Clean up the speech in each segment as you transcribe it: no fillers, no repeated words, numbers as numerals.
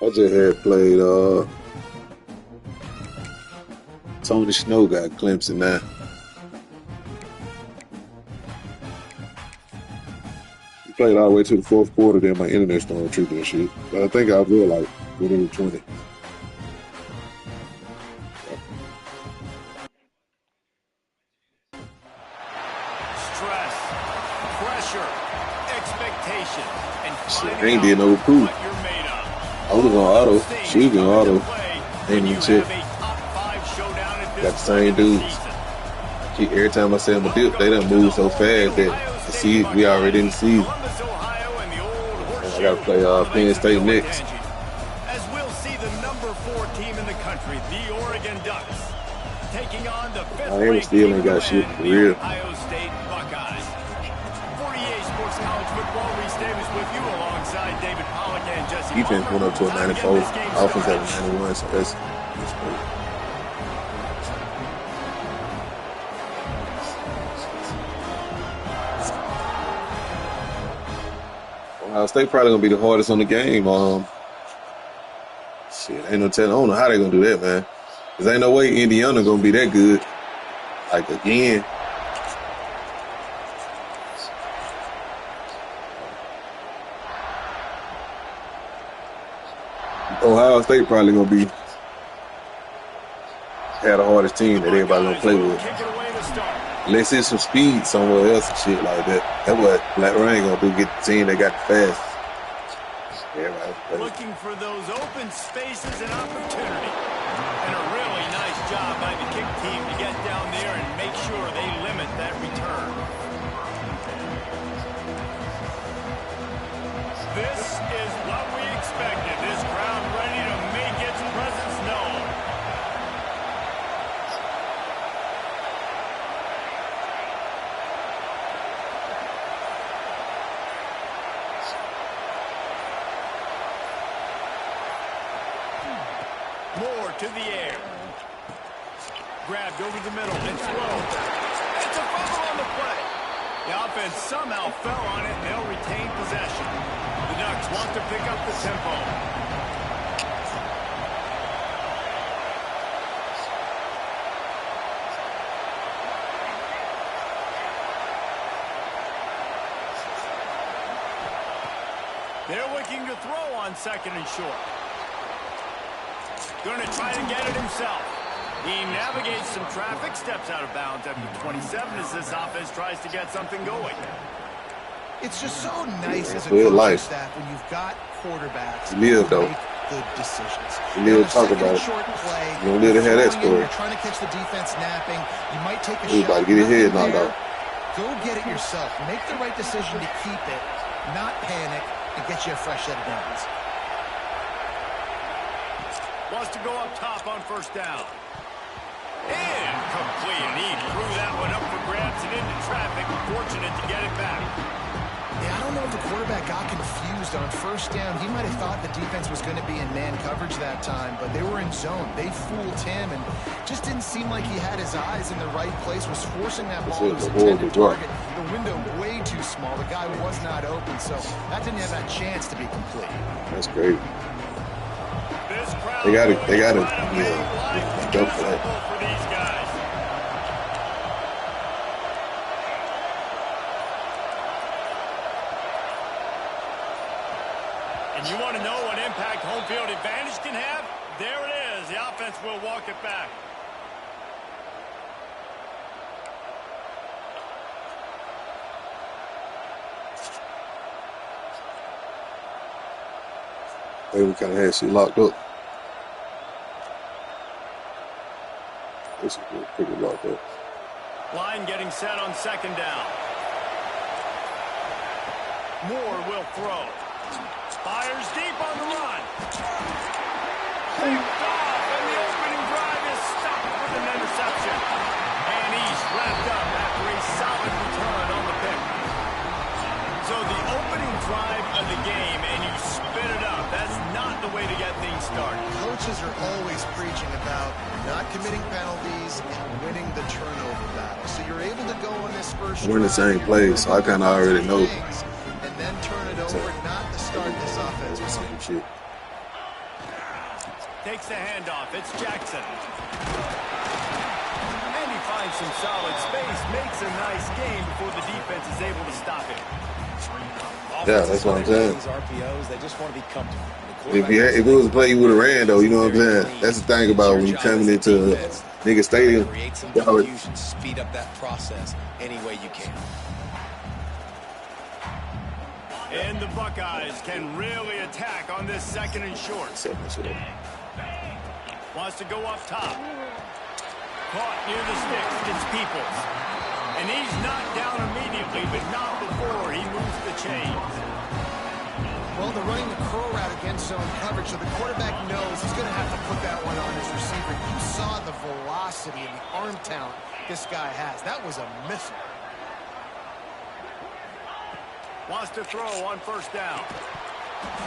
I just had played Tony Snow got Clemson now. We played all the way to the fourth quarter, then my internet started tripping and shit. But I think I will like within 20. Stress, pressure, expectation, and shit, I ain't did no recruit. I was on auto. She was on auto. Ain't even check. Got the same dudes. Every time I say I'm a dip, they done move so fast that the season, we already in the season. And I gotta play Penn State next. As we'll see the number 4 team in the country, the Oregon Ducks, taking on the 5th Miami still ain't got shit for real. Ohio State Buckeyes. 48 Sports College Football, Reese Davis with you alongside David Pollack and Jesse Defense went up to a 94. Offense had a 91, so that's great. Ohio State probably gonna be the hardest on the game. Shit, ain't no telling. I don't know how they gonna do that, man. Cause ain't no way Indiana gonna be that good. Like again. Ohio State probably gonna be the hardest team that everybody gonna play with. Unless it's some speed somewhere else and shit like that. That's what Black Rain gonna do, get the team that got the fast. Looking for those open spaces and opportunity. And a really nice job by the kick team to get down there and make sure they limit that return. This is what we expected. This crowd ready to make its presence known. Moore to the air. Grabbed over the middle and throw. It's a fumble on the play. The offense somehow fell on it, and they'll retain possession. The Ducks want to pick up the tempo. They're looking to throw on 2nd and short. Going to try to get it himself. He navigates some traffic, steps out of bounds after 27 as this offense tries to get something going. It's just so nice as a coaching staff when you've got quarterbacks who make good decisions. You talk about it. You don't live to have that story. You're trying to catch the defense napping. You might take a shot. About to get your head knocked out. Go get it yourself. Make the right decision to keep it, not panic, and get you a fresh set of downs. Wants to go up top on 1st down. And complete. And he threw that one up for grabs and into traffic. Fortunate to get it back. Yeah, I don't know if the quarterback got confused on 1st down. He might have thought the defense was going to be in man coverage that time, but they were in zone. They fooled him and just didn't seem like he had his eyes in the right place, was forcing that ball to his intended target. The window way too small. The guy was not open, so that didn't have that chance to be complete. That's great. They got to go for that. And you want to know what impact home field advantage can have? There it is. The offense will walk it back. Hey, we kind of had shit locked up. This is pretty locked up. Line getting set on 2nd down. Moore will throw. Fires deep on the run. Picked off, and the opening drive is stopped with an interception. And he's wrapped up after a solid return on the pick. So the opening drive of the game, and you spit it up. That's not the way to get things started. Coaches are always preaching about not committing penalties and winning the turnover battle. So you're able to go on this first we're in the same place, so I kind of already know. And then turn it over, not to start this offense with some shit. Takes the handoff. It's Jackson. And he finds some solid space. Makes a nice game before the defense is able to stop him. Yeah, that's what I'm saying. RPOs, they just want to be comfortable. If it was a play, you would have ran, though. You know what I'm saying? That's the thing about when you coming into a nigga stadium. Create some confusion, speed up that process any way you can. And the Buckeyes can really attack on this 2nd and short. Wants to go up top. Caught near the sticks. It's Peoples. And he's not down immediately, but not before he moves the chains. Well, they're running the curl route against zone coverage, so the quarterback knows he's going to have to put that one on his receiver. You saw the velocity and the arm talent this guy has. That was a missile. Wants to throw on 1st down.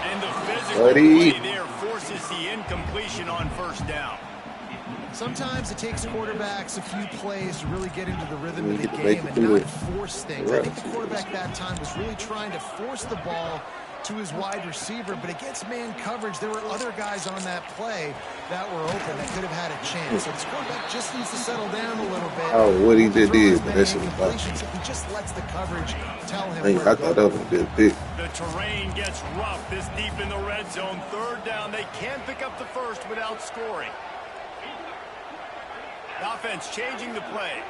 And the physical play there forces the incompletion on 1st down. Sometimes it takes quarterbacks a few plays to really get into the rhythm of the game and not force things. I think the quarterback that time was really trying to force the ball to his wide receiver, but against man coverage, there were other guys on that play that were open that could have had a chance. So this quarterback just needs to settle down a little bit. Oh, what he did, but that shit was bad. He just lets the coverage tell him. I thought that was a good pick. The terrain gets rough this deep in the red zone. 3rd down, they can't pick up the first without scoring. The offense changing the play.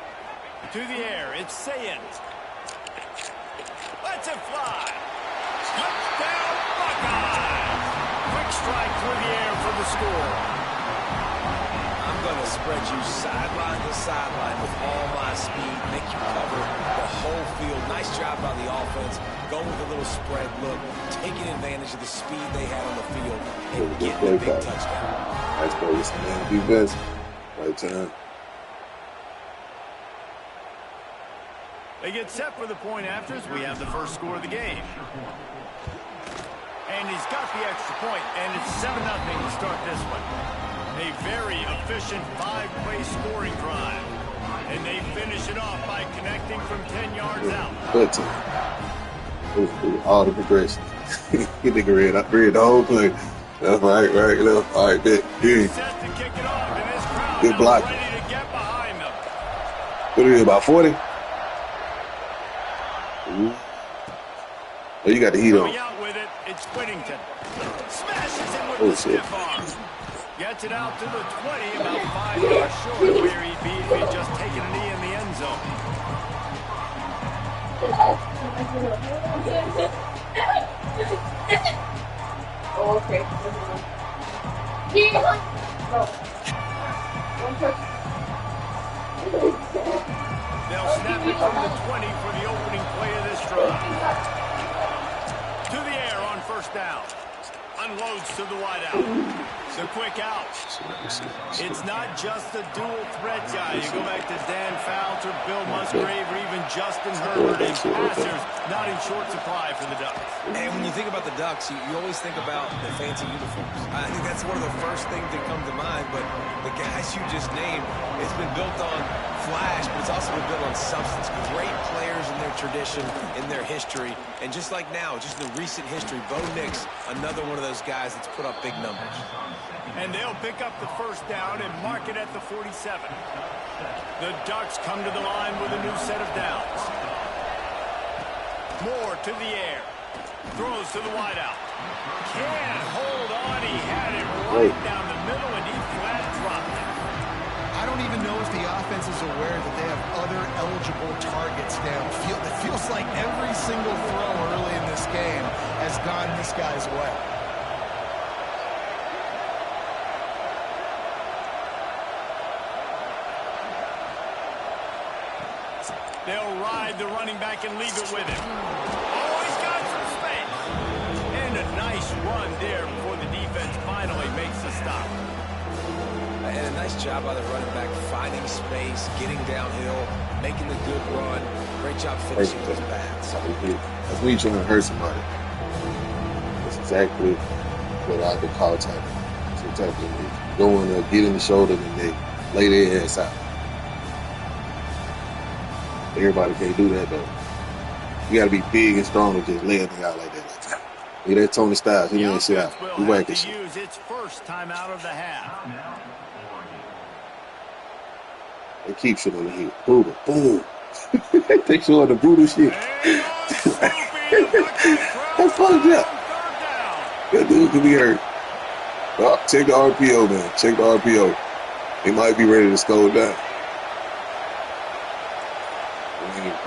To the air, it's Sayens. Lets it fly. Touchdown, Buckeyes! Quick strike through the air for the score. I'm going to spread you sideline to sideline with all my speed, make you cover the whole field. Nice job by the offense. Go with a little spread look, taking advantage of the speed they had on the field, and getting a big touchdown. Nice play. This man defense. Right time. They get set for the point afters. We have the first score of the game. And he's got the extra point, and it's 7-0 to start this one. A very efficient 5-play scoring drive. And they finish it off by connecting from 10 yards out. Good time. All the progression. He nigga read the whole play. Left, right, left, all right, bet. Yeah. Set to kick it off, and this crowd Good block. is ready to get behind them. What are you, about 40? Ooh. Oh, you got the heat on. Coming out with it, it's Whittington. Smashes it with the stiff arm. Gets it out to the 20, about 5 yards short of where he'd be if he'd just taken a knee in the end zone. Oh, okay. They'll snap it from the 20 for the opening play of this drive. To the air on 1st down. Unloads to the wideout. The quick out. It's not just the dual threat guy. You go back to Dan Fouts or Bill Musgrave or even Justin Herbert. And passers not in short supply for the Ducks. And when you think about the Ducks, you always think about the fancy uniforms. I think that's one of the first things that come to mind. But the guys you just named, it's been built on flash, but it's also been built on substance. Great players in their tradition, in their history. And just like now, just in the recent history, Bo Nix, another one of those guys that's put up big numbers. And they'll pick up the 1st down and mark it at the 47. The Ducks come to the line with a new set of downs. Moore to the air. Throws to the wideout. Can't hold on. He had it right down the middle, and he flat dropped it. I don't even know if the offense is aware that they have other eligible targets downfield. It feels like every single throw early in this game has gone this guy's way. They'll ride the running back and leave it with him. Oh, he's got some space. And a nice run there before the defense finally makes the stop. And a nice job by the running back, finding space, getting downhill, making the good run. Great job finishing those pads. That's when you're trying to hurt somebody. That's exactly what I could call tackling. So tackling is going to get in the shoulder and they lay their ass out. Everybody can't do that, though. You got to be big and strong to just lay a thing out like that. Look at that Tony Styles. He didn't sit out. He whacked his shit. Use its 1st first timeout of the half. They keep shit on the hit. Brutal. Boom. They showing the brutal shit. That's fucked up. That dude could be hurt. Oh, check the RPO, man. Check the RPO. They might be ready to score down.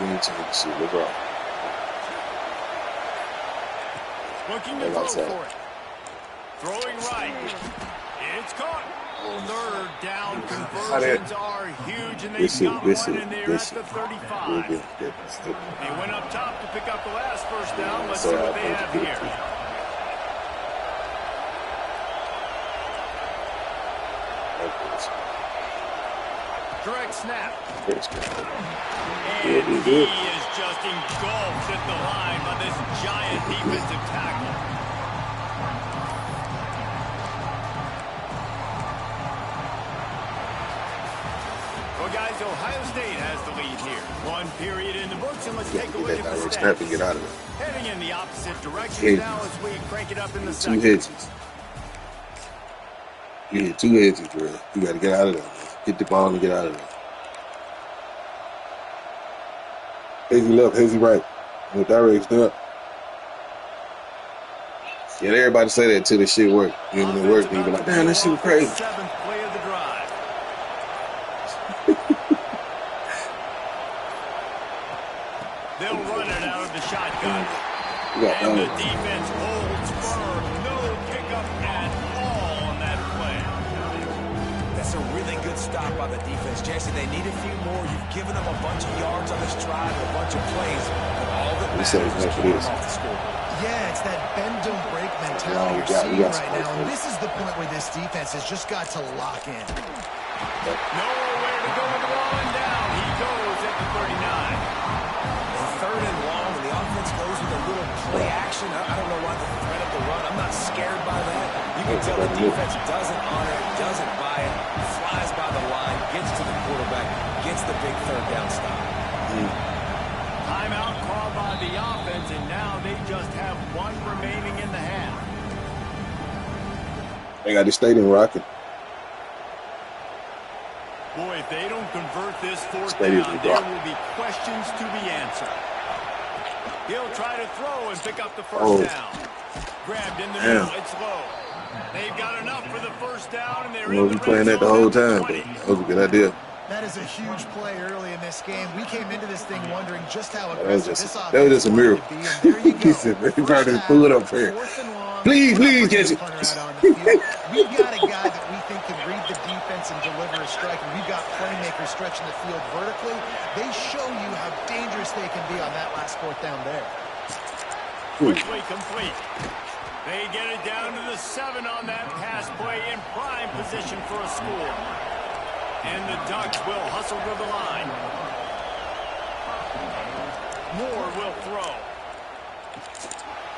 We ain't checking the shit. Look right. Looking to throw for it. Throwing right. It's caught. Third down conversions are huge, and they've got one, and they're at the 35. They went up top to pick up the last first down. Let's see what they have here. Direct snap. And he is just engulfed at the line by this giant defensive tackle. Well, guys, Ohio State has the lead here. One period in the books, and let's take a look at the stats. And get out of there. Heading in the opposite direction now as we crank it up in the second. Two hedges. You hit two hedges, bro. You got to get out of there, man. Get the ball and get out of there. Hazy left, hazy right. With direction up. Yeah, everybody say that till the shit work. You know, when it works, and you be like, damn, that shit was crazy. Seventh play of the drive. They'll run it out of the shotgun. And the defense holds firm. No pickup at all on that play. That's a really good stop by the defense, Jesse. They need a few more. You've given them a bunch of yards on this drive, a bunch of plays, but all that matters is keeping them off the scoreboard. Yeah, it's that bend don't break mentality you're seeing right now, and this is the point where this defense has just got to lock in. Nowhere to go with the ball and down. He goes at the 39. Third and long, and the offense goes with a little play action. I don't know why the threat of the run. I'm not scared by that. You can tell the defense doesn't honor it, doesn't buy it, flies by the line, gets to the quarterback, gets the big third down stop. Timeout called by the offense, and now they just have one remaining in the half. They got the stadium rocking. Boy, if they don't convert this fourth down, there will be questions to be answered. He'll try to throw and pick up the first down. Grabbed in the middle. It's low. They've got enough for the first down, and they're in the playing that the whole time, but that was a good idea. That is a huge play early in this game. We came into this thing wondering just how aggressive this offense that was just a miracle. He said, "They probably pull it up here. Please catch it." We've got a guy that we think can read the defense and deliver a strike, and we've got playmakers stretching the field vertically. They show you how dangerous they can be on that last fourth down there. Quickly complete. They get it down to the 7 on that pass play, in prime position for a score. And the Ducks will hustle to the line. Moore will throw.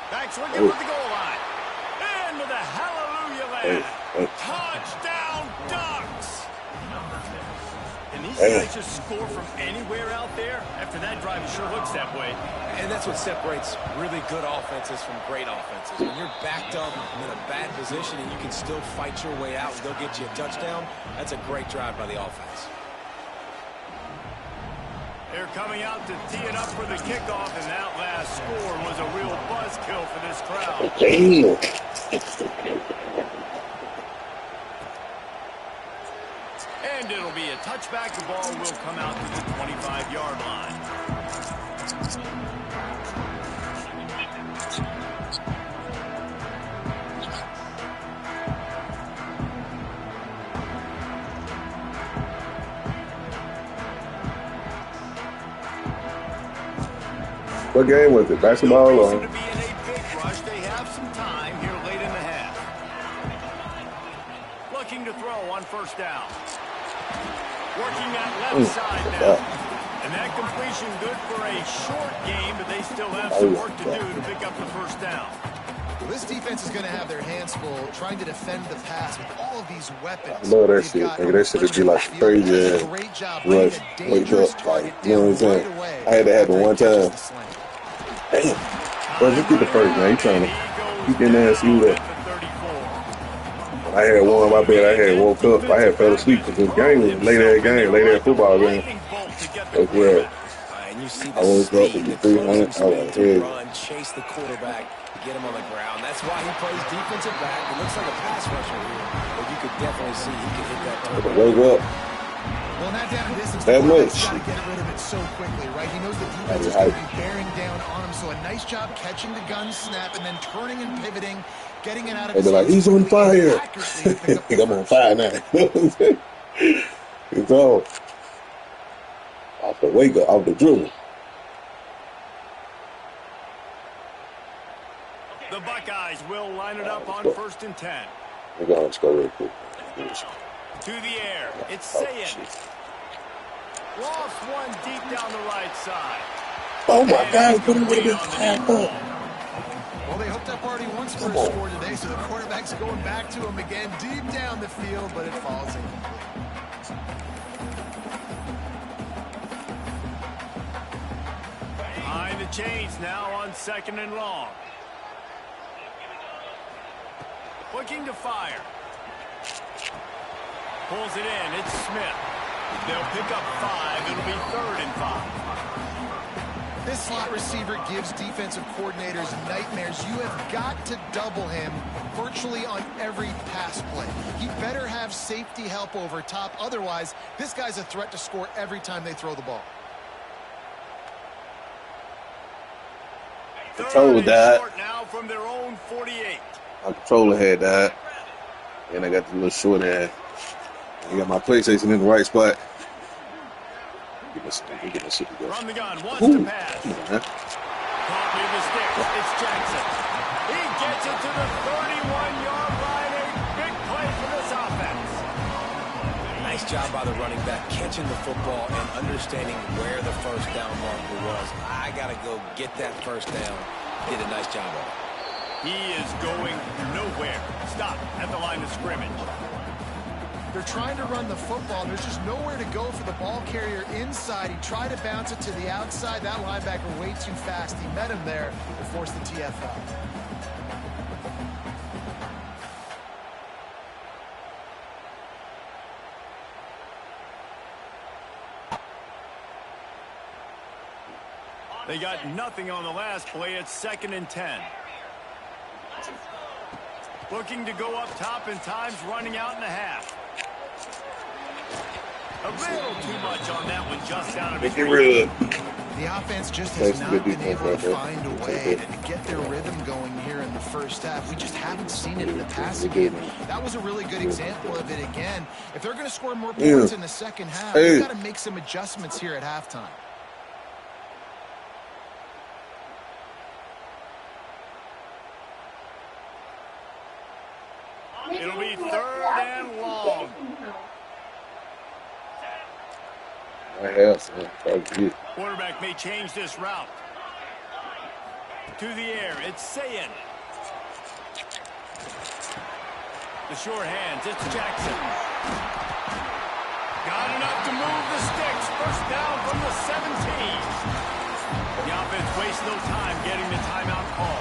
Back swinging with the goal line. Into the hallelujah land. Touchdown, Ducks! And these guys just score from anywhere out there. After that drive, it sure looks that way. And that's what separates really good offenses from great offenses. When you're backed up in a bad position and you can still fight your way out and go get you a touchdown, that's a great drive by the offense. They're coming out to tee it up for the kickoff, and that last score was a real buzzkill for this crowd. And it'll be a touchback. The ball will come out to the 25-yard line. What game was it? Basketball or? To be in a big rush. They have some time here late in the half. Looking to throw on first down. Working that left side now. And that completion good for a short game, but they still have some work to do to pick up the first down. Well, this defense is going to have their hands full trying to defend the pass with all of these weapons. I love that shit. Nigga, that shit would be like crazy. Rush, wake up, like, you know what I'm saying? I had that happen one time. Damn. Bro, just get the first, man. You trying to keep in there and see who that. I had one on my bed. I had woke up. I had fell asleep because this game was late ass football game. That's where And you see I the woke up speed, with the the 300. closing I was speed like, to hey, run, chase the quarterback, get him on the ground. That's why he plays defensive back. He looks like a pass rusher here, but you could definitely see he could hit that target. wake up. Well, not down in distance. That much. He's got to get rid of it so quickly, right? He knows the defense is going to be bearing down on him. So a nice job catching the gun snap and then turning and pivoting, getting it out of his They'd be like, he's on fire. I'm on fire now. It's all off the wake up, off the dribble. The Buckeyes will line it up on 1st and 10. We're going to score real quick. To the air. It's Sayin. Lost one deep down the right side. Oh my God, put him with this tap up. Well, they hooked up already once for a score today, so the quarterback's going back to him again deep down the field, but it falls in. Behind the chains now on 2nd and long. Looking to fire. Pulls it in. It's Smith. They'll pick up 5. It'll be 3rd and 5. This slot receiver gives defensive coordinators nightmares. You have got to double him virtually on every pass play. He better have safety help over top. Otherwise, this guy's a threat to score every time they throw the ball. The controller died. Now from their own 48. My controller had died. And I got the little short ass. I got my PlayStation in the right spot. Get my shit together. From the gun, wants to pass. Caught near the sticks. It's Jackson. He gets it to the 31-yard line. A big play for this offense. Nice job by the running back, catching the football and understanding where the first down marker was. I got to go get that first down. Did a nice job of it. He is going nowhere. Stop at the line of scrimmage. They're trying to run the football. There's just nowhere to go for the ball carrier inside. He tried to bounce it to the outside. That linebacker way too fast. He met him there and forced the TFL. They got nothing on the last play. It's 2nd and 10. Looking to go up top, and time's running out in the half. A little too much on that one, just out of his reach. The offense just has not been able to find a way to get their rhythm going here in the first half. We just haven't seen it in the passing game. That was a really good example of it again. If they're going to score more points in the second half, they've got to make some adjustments here at halftime. It'll be 3rd and long. I have some. Quarterback may change this route. To the air, it's Sayin. The short hands, it's Jackson. Got enough to move the sticks. First down from the 17. The offense wastes no time getting the timeout call.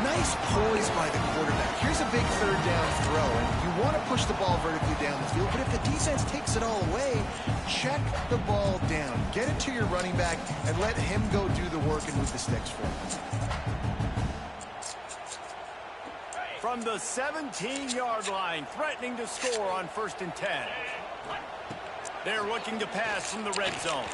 Nice poise by the quarterback. Here's a big 3rd down throw, and you want to push the ball vertically down the field, but if the defense takes it all away, check the ball down. Get it to your running back and let him go do the work and move the sticks for you. From the 17-yard line, threatening to score on 1st and 10. They're looking to pass from the red zone.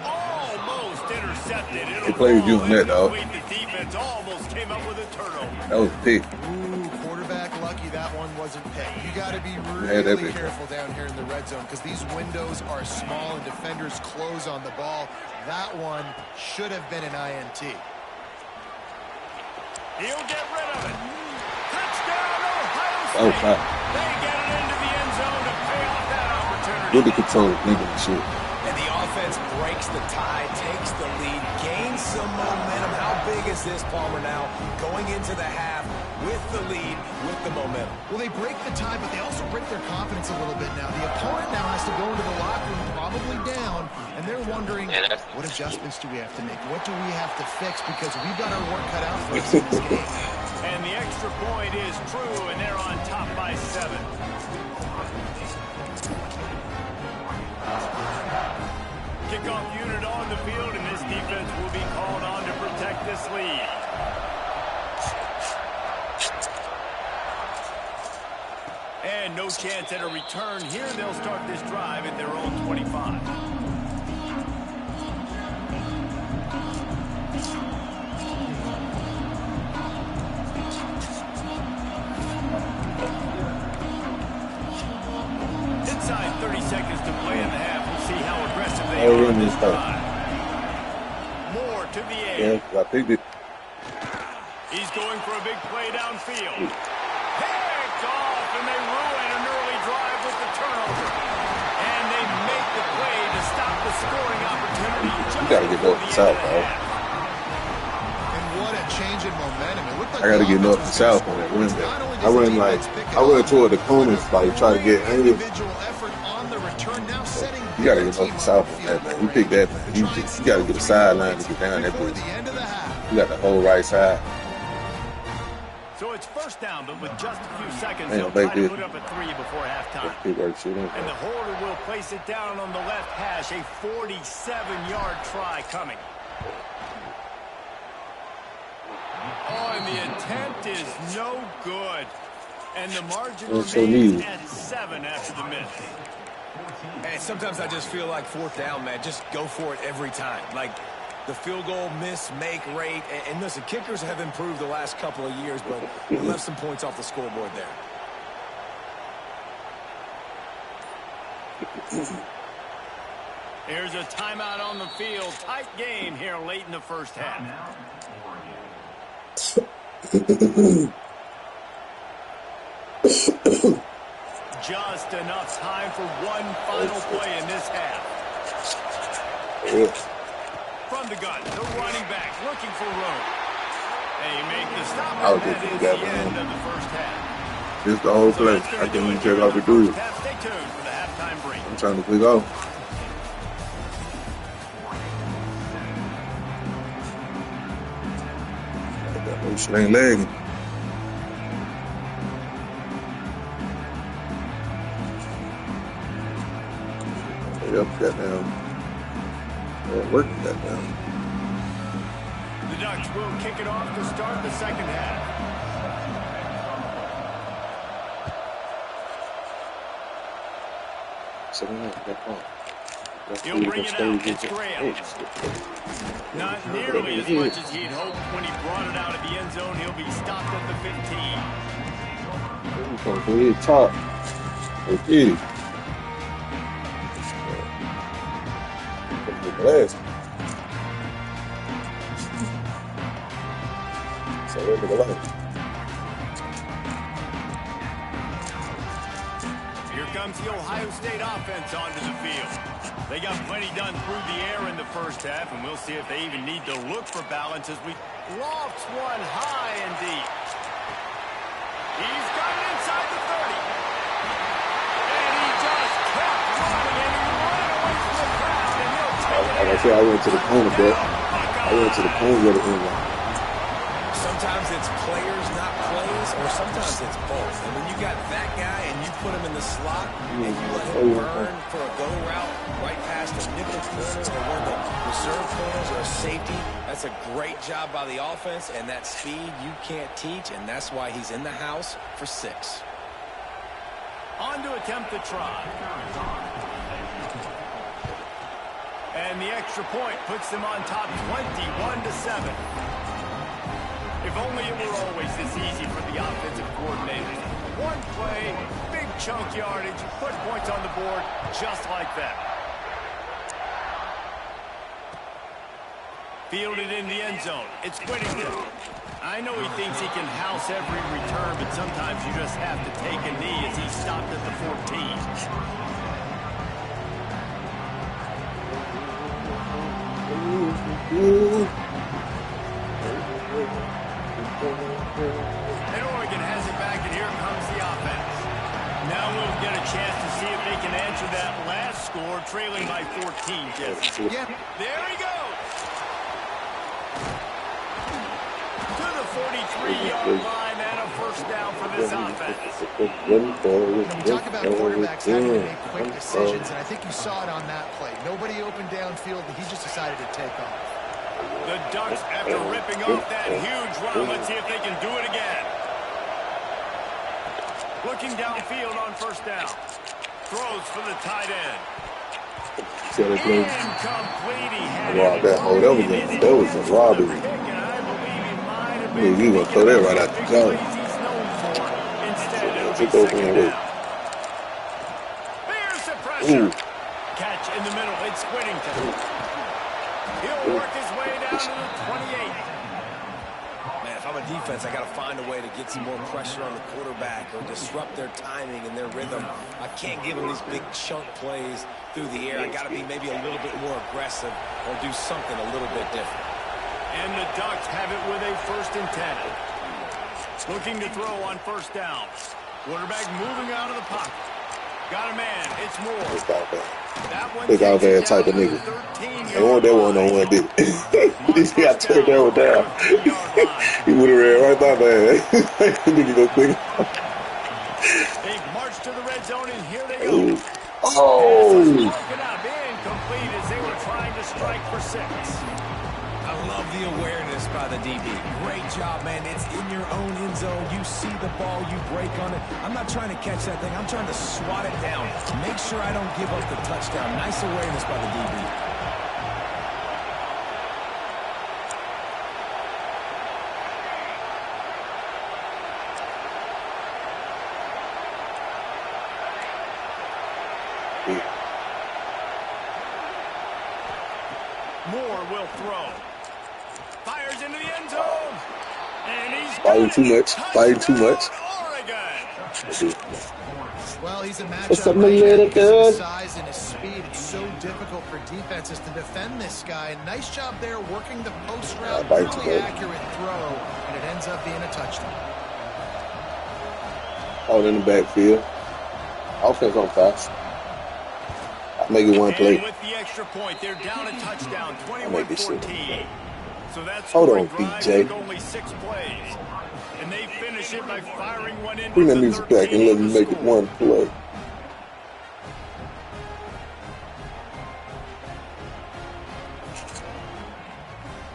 Almost intercepted. They played using that, dog. The defense almost came up with a turnover. That was a pick. Ooh, quarterback lucky that one wasn't picked. You got to be really careful down here in the red zone because these windows are small and defenders close on the ball. That one should have been an INT. He'll get rid of it. Touchdown, Ohio State. They get it into the end zone to pay off that opportunity. Good to control the shit. And the offense breaks the tie, takes the lead, gains some momentum. How big is this, Palmer, now? Going into the half with the lead, with the momentum. Well, they break the tie, but they also break their confidence a little bit now. The opponent now has to go into the locker room probably down, and they're wondering, what adjustments do we have to make? What do we have to fix? Because we've got our work cut out for us in this game. And the extra point is true, and they're on top by 7. Kickoff unit on the field, and this defense will be called on to protect this lead. And no chance at a return here. They'll start this drive at their own 25. Inside 30 seconds to play in the half. We'll see how aggressive they are in this drive. More to the air. Yeah, I picked it. He's going for a big play downfield. Picked off, and they ruin an early drive with the turnover. And they make the play to stop the scoring opportunity. You got to get north and south, bro. And what a change in momentum. It looked like I got to get north and south on that run there. I run toward the corners, like try to get angry. You got to get north and south on that, man. You pick that, man. You got to get a sideline to get down that bridge. You got the whole right side. So it's first down, but with just a few seconds, they'll try to put up a 3 before halftime. And the holder will place it down on the left hash. A 47-yard try coming. Oh, and the attempt is no good. And the margin remains at 7 after the miss. And sometimes I just feel like fourth down, man. Just go for it every time. Like, the field goal miss, make rate. And listen, kickers have improved the last couple of years, but we left some points off the scoreboard there. Here's a timeout on the field. Tight game here late in the first half. Just enough time for one final play in this half. From the gun, the running back looking for room. They make the stop, and that is the end of the first half. This is the whole play. I can't even check out the dude. Stay tuned for the halftime break. I'm trying to click off. That little sling leg. Yep, goddamn. Working goddamn. The Ducks will kick it off to start the second half. He'll bring it out. It's Graham. Not nearly as much as he'd hoped when he brought it out of the end zone. He'll be stopped at the 15. He's top. Okay. Last. So look at the light. Here comes the Ohio State offense onto the field. They got plenty done through the air in the first half, and we'll see if they even need to look for balance as we lofts one high and deep. He's got it inside the 30. And he just kept running, and he ran away from the crowd, and he'll take it. Like I said, I went to the corner, bro. I went to the corner with the end line. Sometimes it's players, not plays, or sometimes it's both. And when you got that guy and you put him in the slot and you let him burn for a go route right past a nickel corner or one of the reserve corners or a safety, that's a great job by the offense, and that speed you can't teach, and that's why he's in the house for 6. On to attempt the try. And the extra point puts them on top 21-7. If only it were always this easy for the offensive coordinators. One play, big chunk yardage, put points on the board just like that. Fielded in the end zone. It's Whittington. I know he thinks he can house every return, but sometimes you just have to take a knee as he stopped at the 14. And Oregon has it back, and here comes the offense. Now we'll get a chance to see if they can answer that last score, trailing by 14, Jesse. Yep. There he goes. To the 43, 3-yard line and a first down for this offense. We talk about quarterbacks having to make quick decisions, and I think you saw it on that play. Nobody open downfield, and he just decided to take off. The Ducks, after ripping off that huge run, let's see if they can do it again. Looking downfield on first down. Throws for the tight end. Incomplete. He had Wow, that was a robbery. You gonna throw that right out the gun. Took over and away. There's the pressure. Catch in the middle. It's Whittington. He'll work his way down to the 28. Man, if I'm a defense, I got to find a way to get some more pressure on the quarterback or disrupt their timing and their rhythm. I can't give them these big chunk plays through the air. I got to be maybe a little bit more aggressive or do something a little bit different. And the Ducks have it with a 1st and 10. Looking to throw on first down. Quarterback moving out of the pocket. Got a man. It's Moore. Big out there type of nigga. I want that one on one bit. He got turned that one down. He would have ran right by man. Nigga go quick. They march to the red zone, and here they go. Oh! Incomplete as they were trying to strike for 6. I love the awareness by the DB. Great job, man. It's in your own end zone. You see the ball, you break on it. I'm not trying to catch that thing. I'm trying to swat it down. Make sure I don't give up the touchdown. Nice awareness by the DB. Moore will throw. Fires into the end zone. And he's Fighting too much. Fighting too much. Well, he's a matchup right because of his size and his speed. It's so difficult for defenses to defend this guy. Nice job there working the post route. Really accurate throw, and it ends up being a touchdown. All in the backfield. Offense on fast. I'll make it one play. And with the extra point, they're down a touchdown, 21-14. So that's hold on, BJ. Only 6 plays. And they finish it by firing one in. Bring that music back and let me make it one play.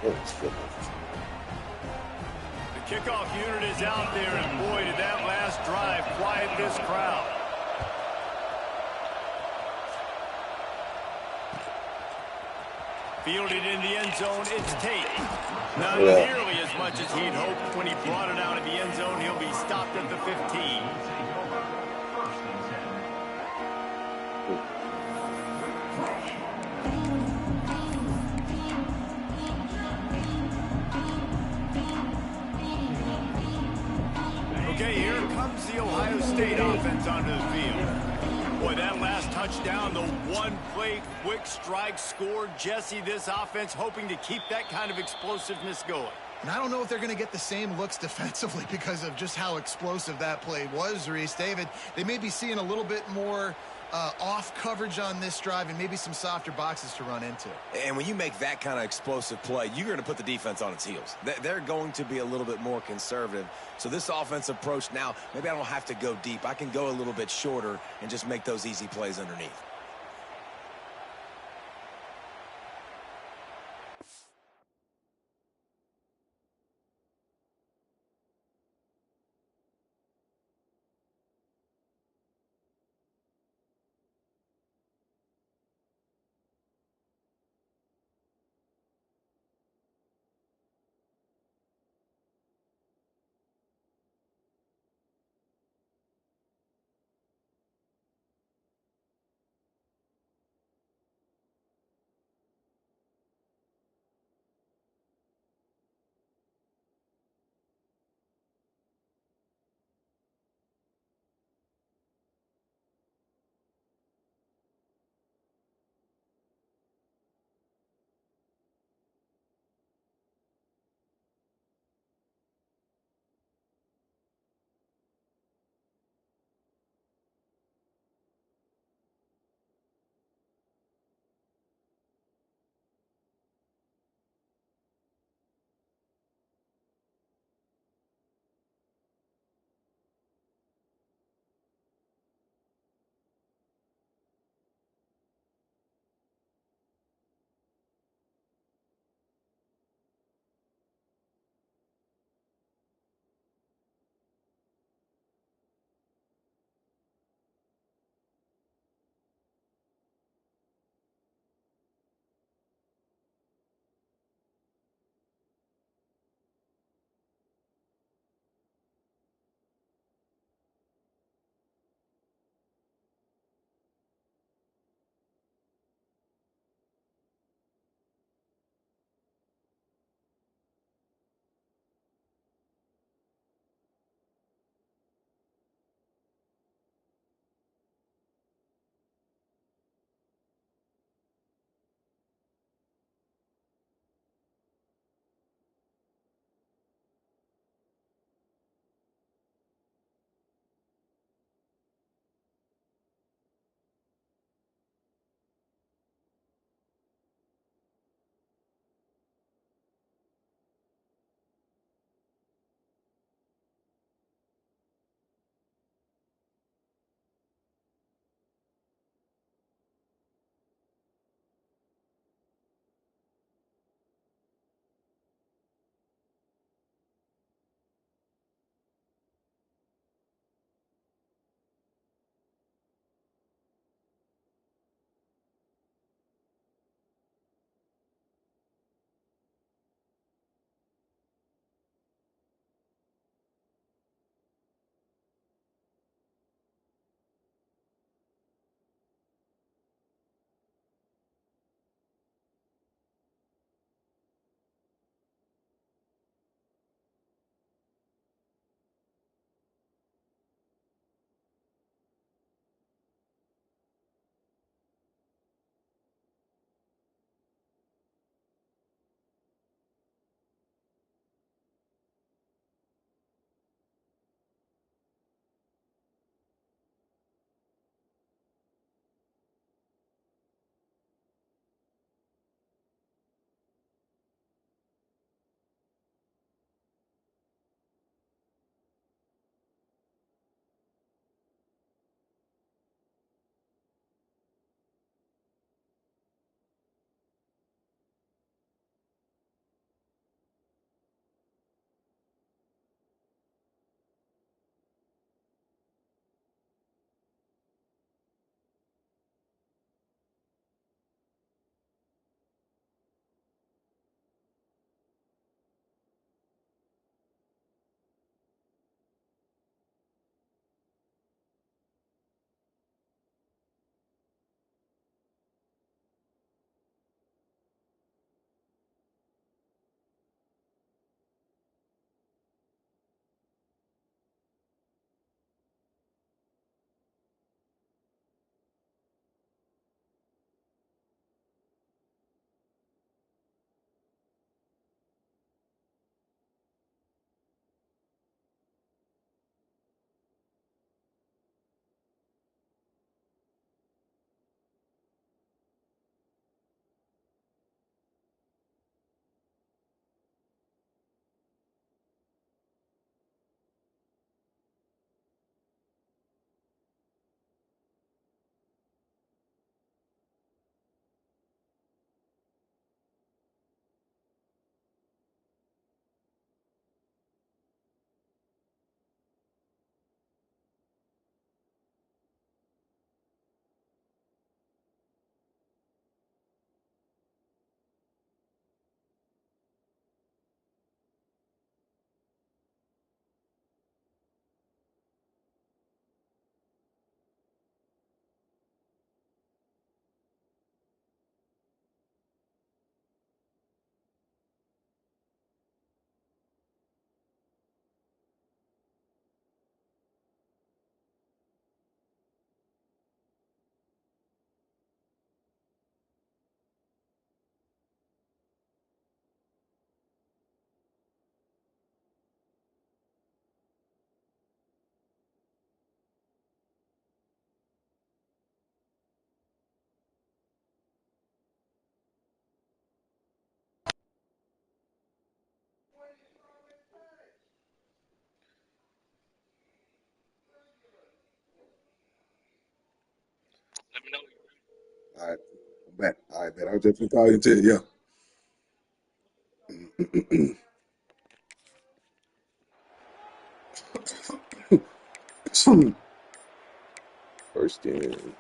The kickoff unit is out there, and boy, did that last drive quiet this crowd. Fielded in the end zone, it's Tate. Not nearly as much as he'd hoped. When he brought it out of the end zone, he'll be stopped at the 15. Okay, here comes the Ohio State offense onto the field. Boy, that last touchdown, the one-play quick strike score. Jesse, this offense hoping to keep that kind of explosiveness going. And I don't know if they're going to get the same looks defensively because of just how explosive that play was, Reese. David, they may be seeing a little bit more off coverage on this drive and maybe some softer boxes to run into. And when you make that kind of explosive play, you're going to put the defense on its heels. They're going to be a little bit more conservative. So this offensive approach now, maybe I don't have to go deep. I can go a little bit shorter and just make those easy plays underneath. All right, I'm back. All right, man. I was just gonna call you and tell you. Yeah. First in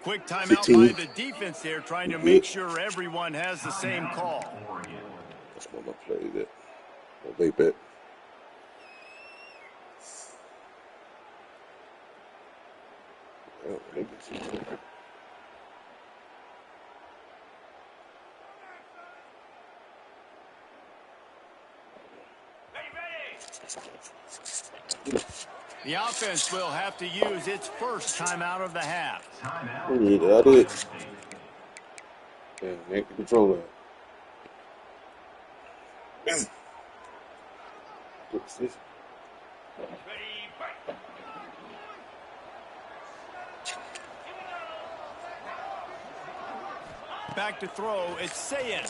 Quick timeout 15. by the defense there, trying to We make good. sure everyone has the same call. That's one of my plays that. No bait bet. Oh, maybe it's- The offense will have to use its first timeout of the half. I did. Yeah, man, control that. What's this? Back to throw, it's Sayin.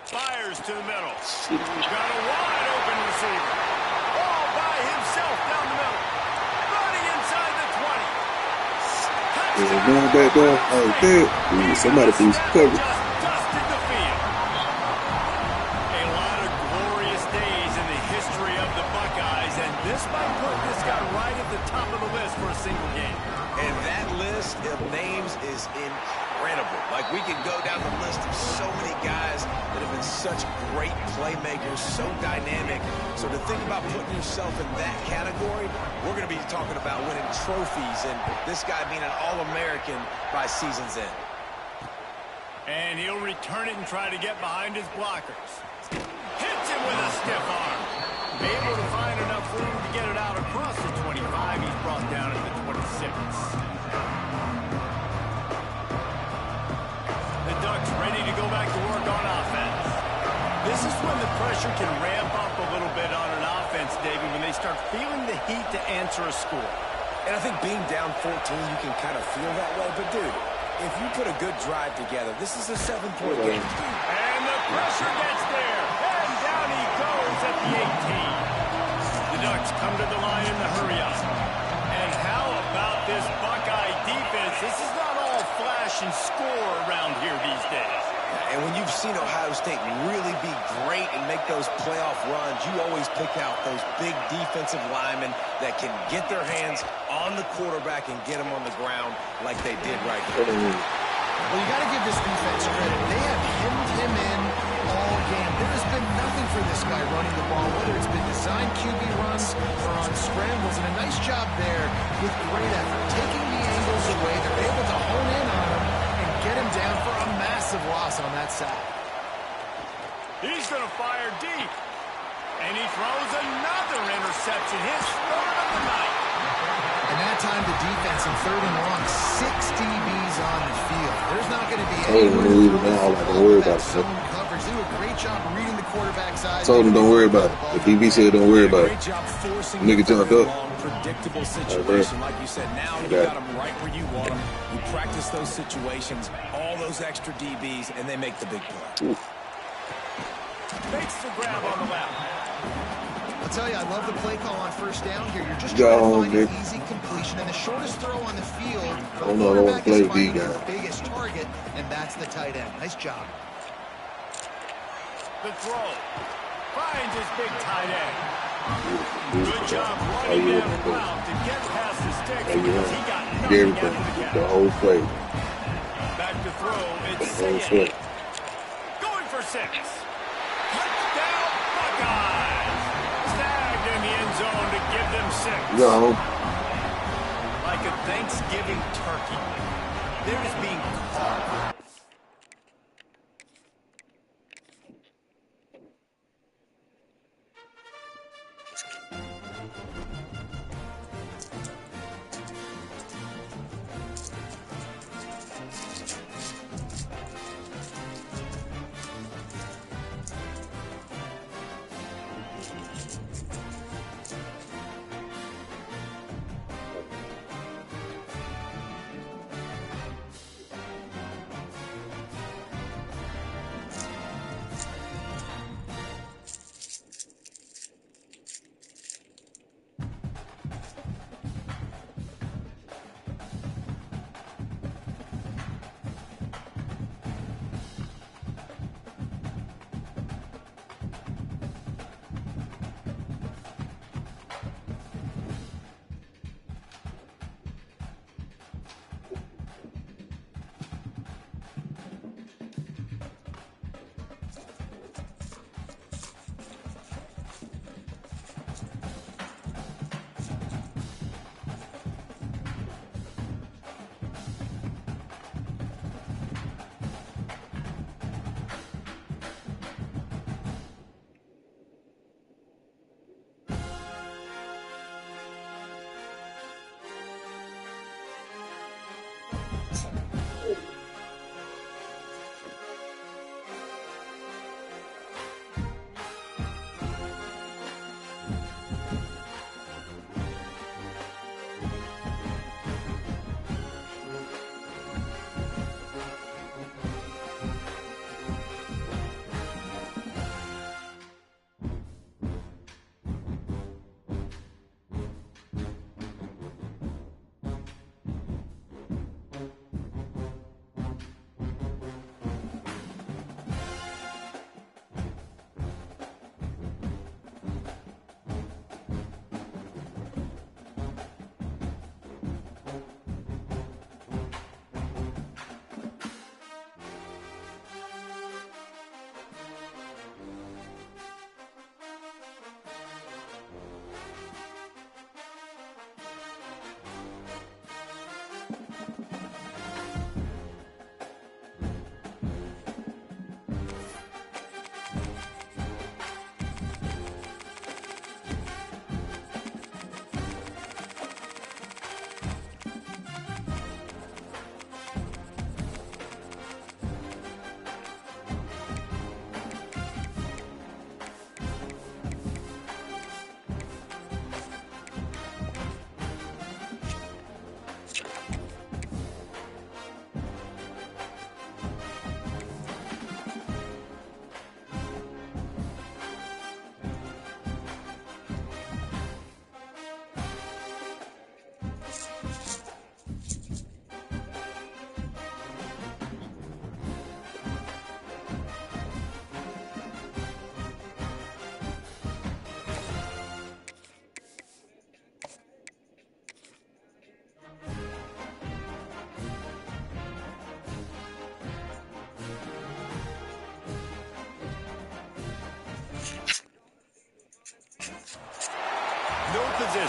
Fires to the middle. Got a wide open receiver. All by himself down the middle. Running inside the 20. There's a man back there. Oh, dead. Ooh, somebody please cover. Just dusted the field. A lot of glorious days in the history of the Buckeyes, and this might put this guy right at the top of the list for a single game. And that list of names is incredible. Like, we can go down the list of so many guys that have been such great playmakers, so dynamic. So to think about putting yourself in that category, we're going to be talking about winning trophies and this guy being an All-American by season's end. And he'll return it and try to get behind his blockers. Hits him with a stiff arm. Able to find enough room to get it out across the 25. He's brought down at the 26. The Ducks ready to go back to work on offense. This is when the pressure can ramp up a little bit on an offense, David, when they start feeling the heat to answer a score. And I think being down 14, you can kind of feel that way. But, dude, if you put a good drive together, this is a 7-point game. And the pressure gets there. And down he goes at the 18. The Ducks come to the line in the hurry-up. And how about this Buckeye defense? This is not all flash and score around here these days. And when you've seen Ohio State really be great and make those playoff runs, you always pick out those big defensive linemen that can get their hands on the quarterback and get him on the ground like they did right here. Well, you got to give this defense credit. They have hemmed him in all game. There has been nothing for this guy running the ball, whether it's been designed QB runs or on scrambles. And a nice job there with great effort. Taking the angles away, they're able to hone in on him and get him down for a massive loss on that side. He's going to fire deep. And he throws another interception. His third of the night. And that time the defense in 3rd and long, 6 DBs on the field. There's not going to be any leave it now. Don't worry about it. zone coverage. They do a great job reading the quarterback's eyes. Told him don't worry about it. The DB said don't worry about it. Great job forcing Nigga jumped up. Predictable situation, like you said. Now you got them right where you want them. You practice those situations, all those extra DBs, and they make the big play. Makes the grab on the left. I'll tell you, I love the play call on 1st down here. You're just Go trying to on, find an easy completion and the shortest throw on the field. I don't know. I don't want to play The D quarterback is guy. finding the biggest target, and that's the tight end. Nice job. The throw. Finds his big tight end. Good job How running you down looking the for? ground to get past the sticks How you because he looking? got Get nothing everything. after the The catch. whole play. Back to throw. It's The whole Sayin. play. Going for 6. Touchdown Buckeyes. Snagged in the end zone to give them 6. No. Like a Thanksgiving turkey. They're just being caught.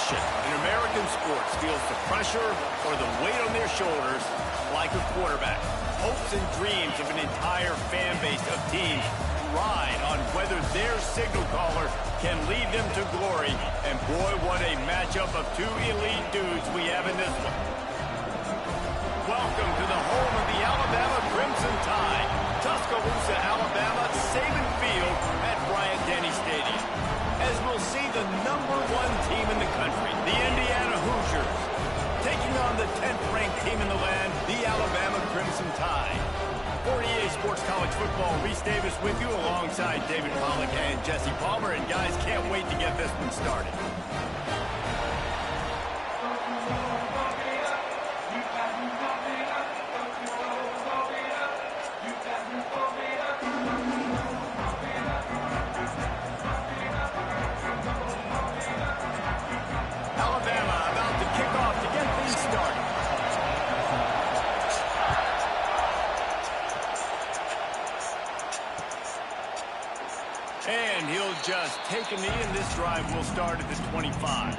position in American sports feels the pressure or the weight on their shoulders like a quarterback. Hopes and dreams of an entire fan base of teams ride on whether their signal caller can lead them to glory. And boy, what a matchup of two elite dudes we have in this one. Welcome to the home of the Alabama Crimson Tide. Tuscaloosa, Alabama, Saban Field at Bryant-Denny Stadium. As we'll see the #1 team in the country, the Indiana Hoosiers, taking on the 10th-ranked team in the land, the Alabama Crimson Tide. For EA Sports College Football, Reese Davis with you alongside David Pollack and Jesse Palmer. And guys, can't wait to get this one started. Alabama about to kick off to get things started. And he'll just take a knee, and this drive will start at the 25.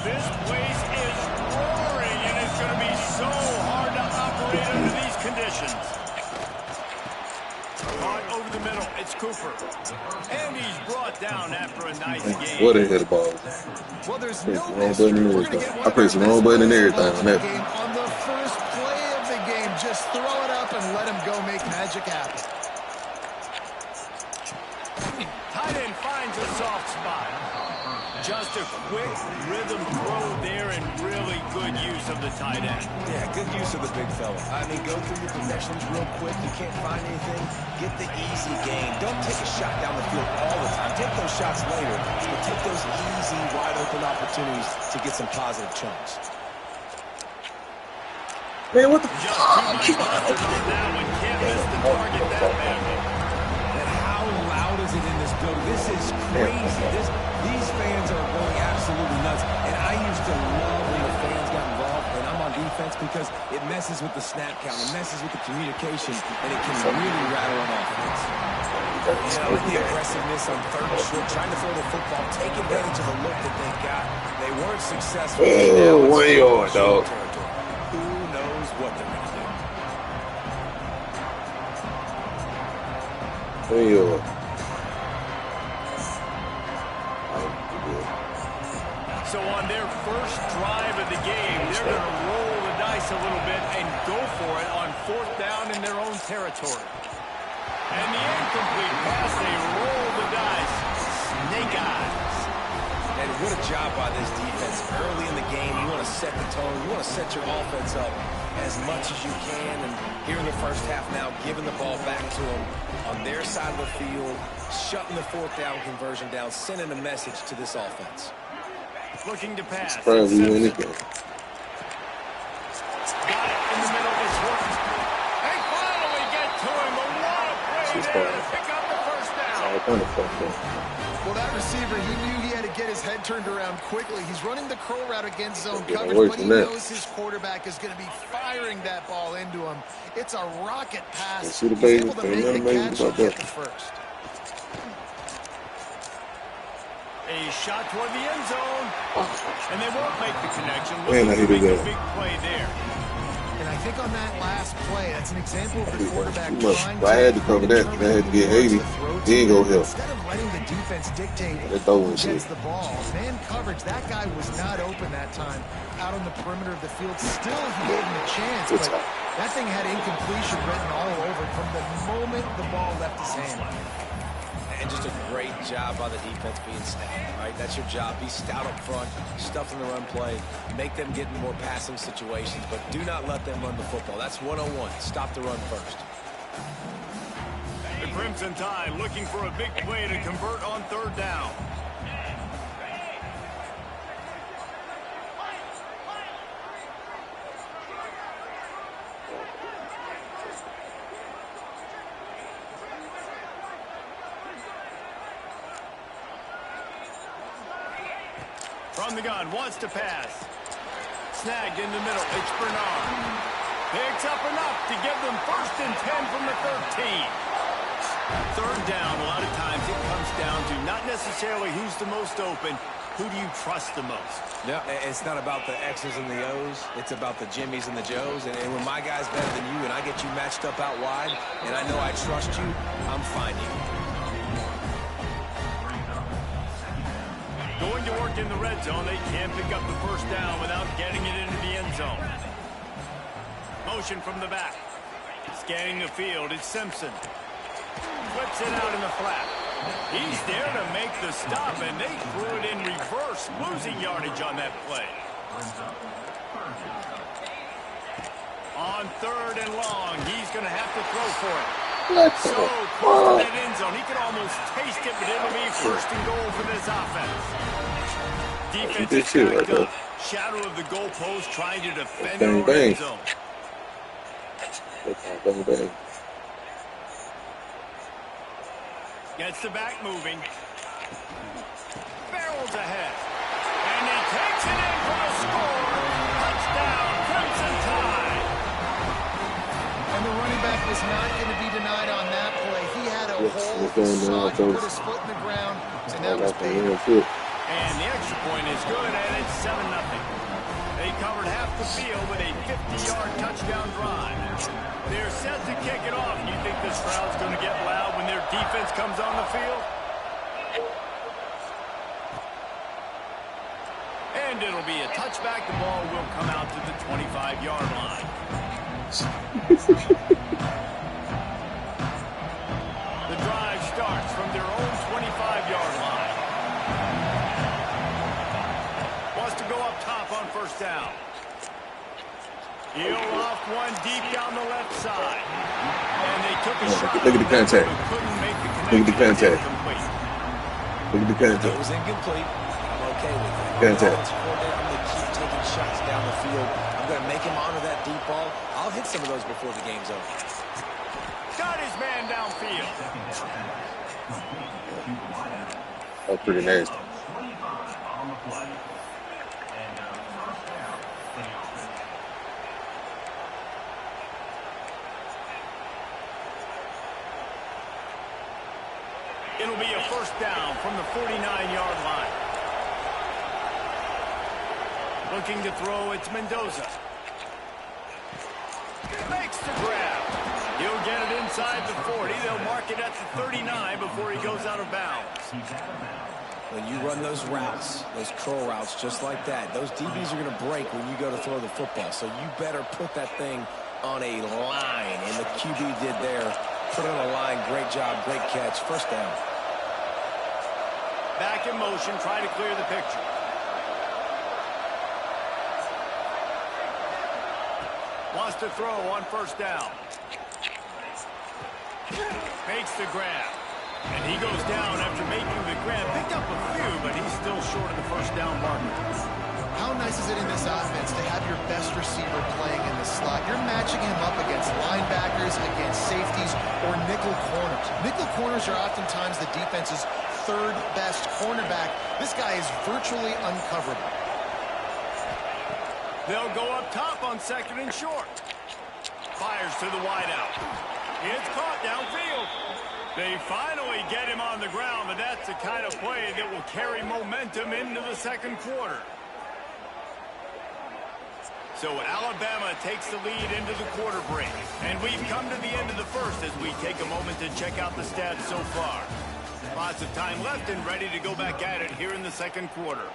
This place is roaring, and it's going to be so hard to operate under these conditions. Caught over the middle, it's Cooper. And he's brought down after a nice game. What a hit ball. Well, there's Press no the wrong button and everything. I pressed the wrong button and everything on that. On the first play of the game, just throw it up and let him go make magic happen. Tight end finds a soft spot. Just a quick rhythm throw there and really good use of the tight end. Yeah, good use of the big fella. I mean, go through your progressions real quick. You can't find anything. Get the easy gain. Don't take a shot down the field all the time. Take those shots later, but take those easy, wide-open opportunities to get some positive chunks. Man, what the Just too much mustard on that one. Can't miss the target that badly. And how loud is it in this building? This is crazy. These fans are going absolutely nuts. And I used to love when the fans got involved, and I'm on defense because it messes with the snap count, it messes with the communication, and it can really rattle an offense. You know, with the aggressiveness on third and short, trying to throw the football, take advantage of the look that they got. They weren't successful. Oh, 1 yard, dog. Who knows what they're going to do? 1 yard. So on their first drive of the game, they're going to roll the dice a little bit and go for it on 4th down in their own territory. And the incomplete pass, they roll the dice. Snake eyes. And what a job by this defense. Early in the game, you want to set the tone. You want to set your offense up as much as you can. And here in the first half now, giving the ball back to them on their side of the field, shutting the 4th down conversion down, sending a message to this offense. Looking to pass. Probably win this game. Got it in the middle. It's worked. They finally get to him. But what a play there to pick up the first down. Well, that receiver, he knew he had to get his head turned around quickly. He's running the curl route against zone coverage, but he knows his quarterback is going to be firing that ball into him. It's a rocket pass. He's able to make the catch and get the first. A shot toward the end zone. And they won't make the connection. Man, I Looking to hated make a that. big play there. And I think on that last play, that's an example of the quarterback trying I had to cover that. I had to get 80. He ain't gonna help. Instead of letting the defense dictate They're throwing who gets shit. the ball, man coverage, that guy was not open that time out on the perimeter of the field. Still, he gave him a chance, but that thing had incompletion written all over it from the moment the ball left his hand. And just a great job by the defense being stout, right? That's your job. Be stout up front, stuff in the run play, make them get in more passing situations, but do not let them run the football. That's 101. Stop the run first. The Crimson Tide looking for a big play to convert on 3rd down. From the gun, wants to pass. Snagged in the middle, it's Bernard. Picks up enough to give them 1st and 10 from the 13. Third down, a lot of times it comes down to not necessarily who's the most open, who do you trust the most? Yeah, it's not about the X's and the O's. It's about the Jimmies and the Joes. And when my guy's better than you and I get you matched up out wide and I know I trust you, I'm finding you. Going to work in the red zone, they can't pick up the first down without getting it into the end zone. Motion from the back. Scanning the field, it's Simpson. Flips it out in the flat. He's there to make the stop, and they threw it in reverse, losing yardage on that play. On third and long, he's going to have to throw for it. So close to that end zone, he could almost taste it, but it'll be first and goal for this offense. Defense is backed up. Shadow of the goalpost trying to defend the red zone. Bang, bang. Gets the back moving. Barrels ahead. And he takes it in for a score. Touchdown, Crimson Tide. And the running back was not going to be denied on that play. He had a hole, sought to put his foot in the ground, and that was paid. And the extra point is good, and it's 7-0. They covered half the field with a 50-yard touchdown drive. They're set to kick it off. You think this crowd's going to get loud when their defense comes on the field? And it'll be a touchback. The ball will come out to the 25-yard line. The drive starts from their own 25-yard line. Wants to go up top on first down. He'll off one deep down the left side. And they took a shot. Look at the contact. Couldn't make the Look at the contact. connection. Look at the contact. It was incomplete. I'm okay with it. Contact. I'm going to keep taking shots down the field. I'm going to make him honor that deep ball. I'll hit some of those before the game's over. Got his man downfield. That's pretty nasty. It'll be a first down from the 49-yard line. Looking to throw, it's Mendoza. Makes the grab. He'll get it inside the 40. They'll mark it at the 39 before he goes out of bounds. When you run those routes, those curl routes just like that, those DBs are going to break when you go to throw the football. So you better put that thing on a line. And the QB did there. Put it on a line. Great job. Great catch. First down. Back in motion. Try to clear the picture. Wants to throw on first down. Makes the grab. And he goes down after making the grab. Picked up a few, but he's still short of the first down marker. How nice is it in this offense to have your best receiver playing in the slot? You're matching him up against linebackers, against safeties, or nickel corners. Nickel corners are oftentimes the defense's third best cornerback. This guy is virtually uncoverable. They'll go up top on second and short. Fires to the wideout. It's caught downfield. They finally get him on the ground, but that's the kind of play that will carry momentum into the second quarter. So Alabama takes the lead into the quarter break. And we've come to the end of the first as we take a moment to check out the stats so far. Lots of time left and ready to go back at it here in the second quarter.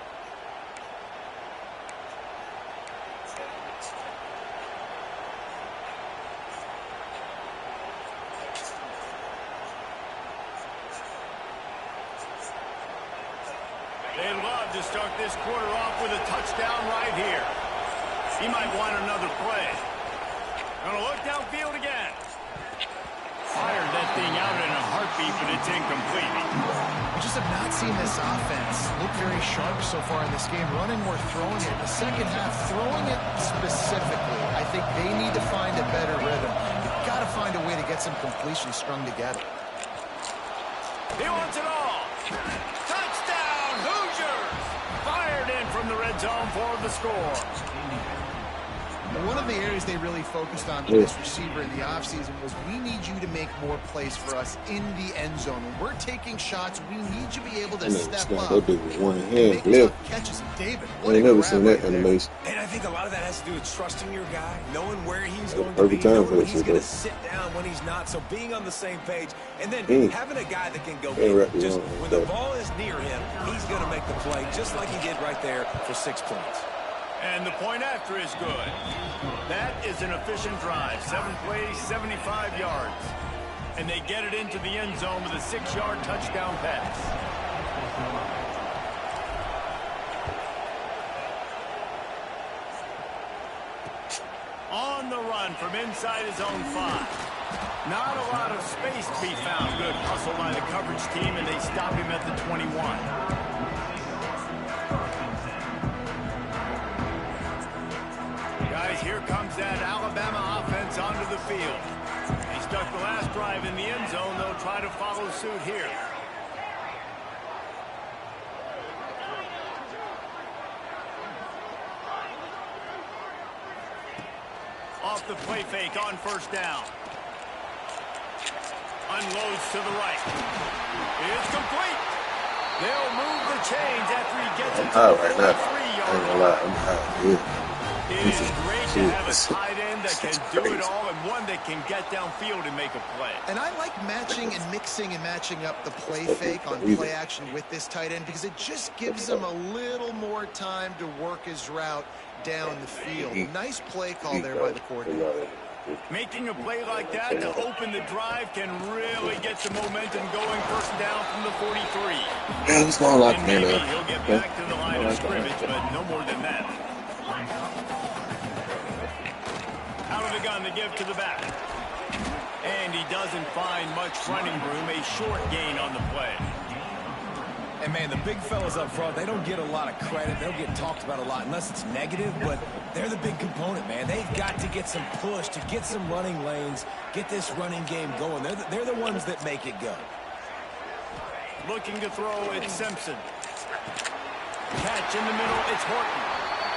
They love to start this quarter off with a touchdown right here. He might want another play. Gonna look downfield again. Fired that thing out in a heartbeat, but it's incomplete. We just have not seen this offense look very sharp so far in this game. Running or throwing it. The second half, throwing it specifically. I think they need to find a better rhythm. You've got to find a way to get some completions strung together. He wants it all. Touchdown, Hoosiers! Fired in from the red zone for the score. One of the areas they really focused on for this receiver in the offseason was we need you to make more plays for us in the end zone. When we're taking shots, we need you to be able to step up and make tough catches. David, what a never grab seen that right there. animation. And I think a lot of that has to do with trusting your guy, knowing where he's going to be, knowing when he's going to sit down, when he's not. So being on the same page, and then having a guy that can go get just when the ball is near him, he's going to make the play just like he did right there for 6 points. And the point after is good. That is an efficient drive. 7 plays, 75 yards. And they get it into the end zone with a 6-yard touchdown pass. On the run from inside his own 5. Not a lot of space to be found. Good hustle by the coverage team, and they stop him at the 21. Guys, here comes that Alabama offense onto the field. They stuck the last drive in the end zone. They'll try to follow suit here. Off the play fake on first down. Unloads to the right. It's complete. They'll move the chains after he gets it to the 3-yard line. It is great to have a tight end that can do it all and one that can get downfield and make a play. And I like matching and mixing and matching up the play fake on play action with this tight end because it just gives him a little more time to work his route down the field. Nice play call there by the coordinator. Making a play like that to open the drive can really get the momentum going. First down from the 43. Yeah, it's going like and maybe he'll get back to the line of scrimmage, but no more than that. Out of the gun to give to the back. And he doesn't find much running room. A short gain on the play. And, man, the big fellas up front, they don't get a lot of credit. They don't get talked about a lot unless it's negative, but they're the big component, man. They've got to get some push, to get some running lanes, get this running game going. They're the ones that make it go. Looking to throw, it's Simpson. Catch in the middle, it's Horton.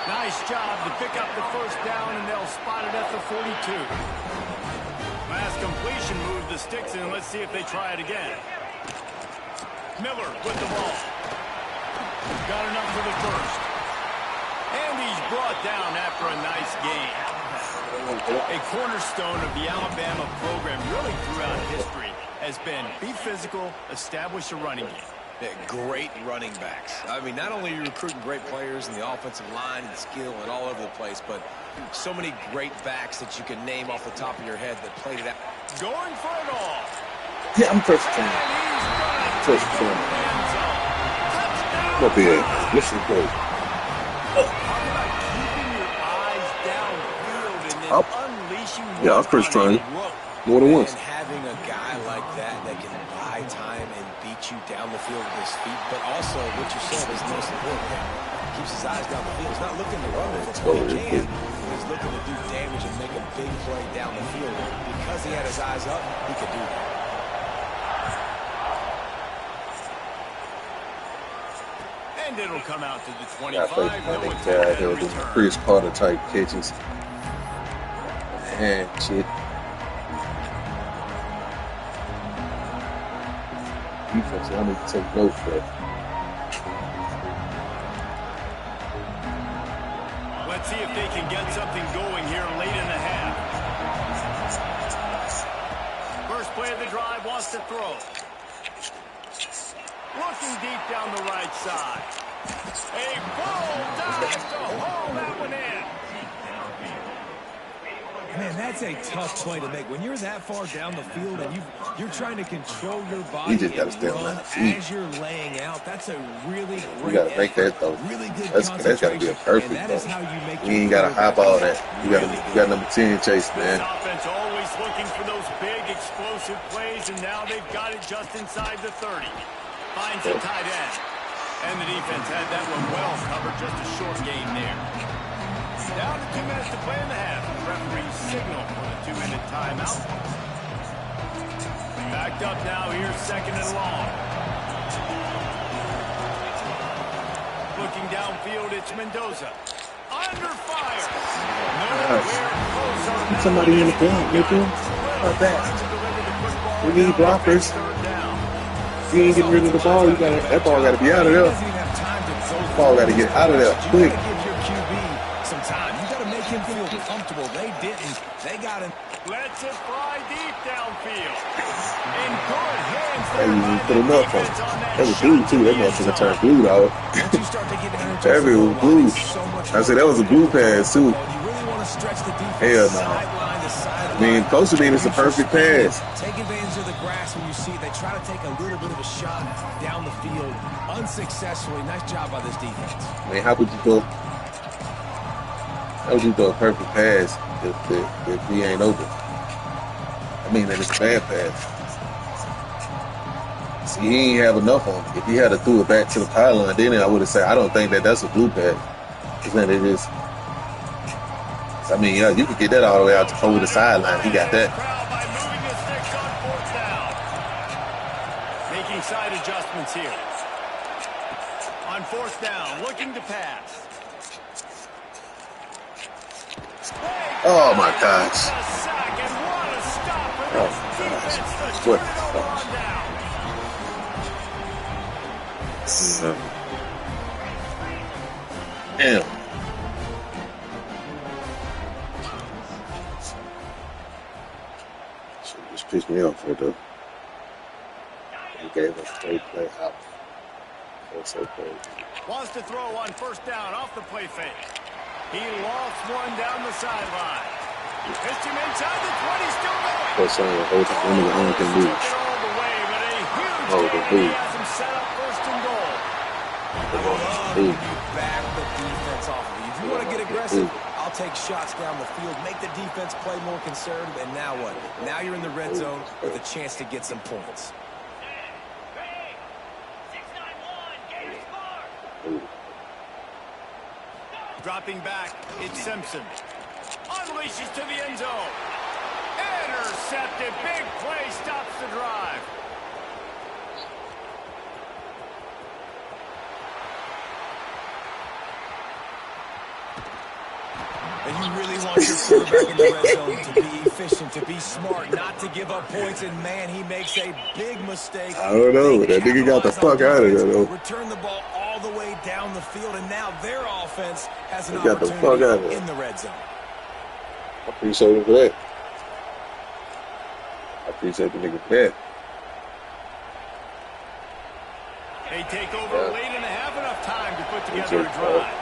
Nice job to pick up the first down, and they'll spot it at the 42. Last completion moved the sticks in. Let's see if they try it again. Miller with the ball. Got enough for the first. And he's brought down after a nice gain. A cornerstone of the Alabama program really throughout history has been be physical, establish a running game. Great running backs. I mean, not only are you recruiting great players in the offensive line and skill and all over the place, but so many great backs that you can name off the top of your head that played it out. Going for it all. Yeah, I'm first team. First team. What be it? Listen, please. Yeah, I'm first trying. More than once. And having a guy like that can buy time and beat you down the field with his feet, but also what you said is most important. Keeps his eyes down the field. He's not looking to run the football. He can. He's looking to do damage and make a big play down the field. Because he had his eyes up, he could do that. And it'll come out to the 25. He'll do Chris Carter type catches. And shit. Defense, I need to take notes for that. Let's see if they can get something going here late in the half. First play of the drive, wants to throw. Looking deep down the right side. A full dive to haul that one in. Man, that's a tough play to make. When you're that far down the field and you're trying to control your body You just got to stay on that feet. as you're laying out, that's a really great You got to make that, though. Really good That's got to be a perfect, though. You ain't got to highball that. You got number 10 chase, man. This offense always looking for those big, explosive plays, and now they've got it just inside the 30. Finds a tight end. And the defense had that one well covered, just a short gain there. Down to 2 minutes to play in the half. The referee signal for the 2-minute timeout. Backed up now, here's second and long. Looking downfield, it's Mendoza. under fire. Somebody in the ground, nigga. How about that? We need blockers. You ain't getting rid of the ball. That ball got to be out of there. Ball got to get out of there quick. Give your QB some time. You got to make him feel comfortable. They didn't. They got him. Lets it fly deep downfield. In good hands. Hey, you put him up on. That was blue too. That motherfucker turned blue, dog. That was blue. I said that was a blue pass too. Hell no. I mean, close to being it's a perfect pass. Take advantage of the grass when you see it. They try to take a little bit of a shot down the field unsuccessfully. Nice job by this defense. I mean, how would you throw a perfect pass if he ain't open? I mean, that it's a bad pass. See, he ain't have enough on it. If he had to throw it back to the pylon, then I would have said, I don't think that's a blue pass. Then it is. I mean, yeah, you could get that all the way out to over the sideline. He got that. Making side adjustments here. On fourth down, looking to pass. Oh my gosh. Oh my gosh. What? Damn. Just pissed me off right though. He gave us a great play out. That's so crazy. Wants to throw on first down off the play fake. He lofts one down the sideline. Pitched him inside the 20, still going. That's the whole time. One of the only can lose. All the way, but a huge Oh, the gain. He has him set up first and goal. Back the defense off of you. If you want to get aggressive, I'll take shots down the field, make the defense play more conservative, and now what? Now you're in the red zone with a chance to get some points. Dropping back, it's Simpson. Unleashes to the end zone. Intercepted. Big play stops the drive. And you really want your quarterback in the red zone to be efficient, to be smart, not to give up points. And, man, he makes a big mistake. I don't know. That nigga got the fuck out of there, though. Return the ball all the way down the field, and now their offense has an got the fuck out of there. in the red zone. I appreciate him for that. I appreciate the nigga for that. They take over late and have enough time to put together a drive.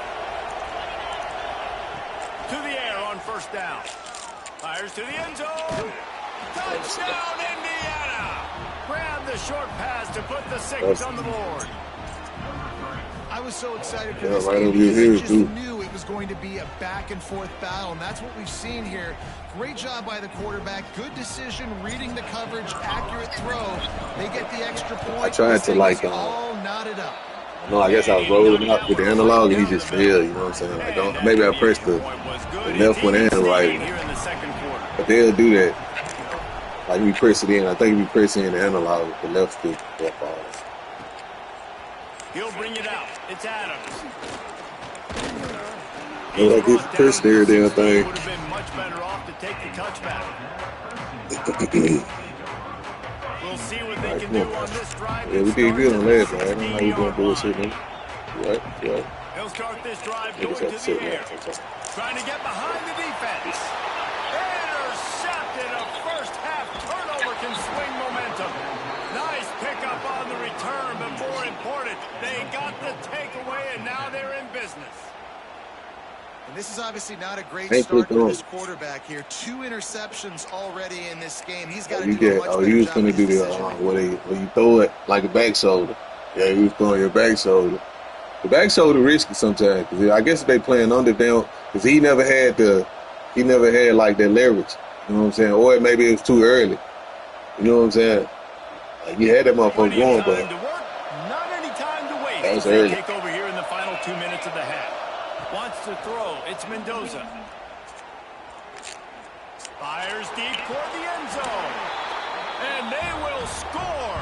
To the air on first down. Fires to the end zone. Touchdown, Indiana! Grab the short pass to put the 6 on the board. I was so excited for this game because I just knew it was going to be a back-and-forth battle, and that's what we've seen here. Great job by the quarterback. Good decision, reading the coverage, accurate throw. They get the extra point. I tried to, like, all knotted up. No, I guess I was rolling up with the analog and he just failed, you know what I'm saying? Like, maybe I pressed the left one and the right one. But they'll do that. Like, we press it in. I think we press in the analog with the left stick. That falls. He'll bring it out. It's Adams. You know, I get pressed there, damn thing. Would have been much better off to take the touchback. We'll see what they can do on this drive. Yeah, we did good on last drive. I don't know how we doing bullshit, man. Right. He'll start this drive going to the air. Trying to get behind the defense. Intercepted. A first half turnover can swing momentum. Nice pickup on the return, but more important, they got the takeaway, and now they're in business. And this is obviously not a great start for this quarterback here. 2 interceptions already in this game. He's got to do a much better job. He was going to do the where you throw it like a back shoulder. Yeah, he was throwing your back shoulder. The back shoulder risky sometimes because I guess if they playing under them because he never had like that leverage. You know what I'm saying? Or maybe it was too early. You know what I'm saying? Like you had that motherfucker going, but not any time to waste. That was early. Take over here in the final 2 minutes of the half. Wants to throw. It's Mendoza. Fires deep toward the end zone. And they will score.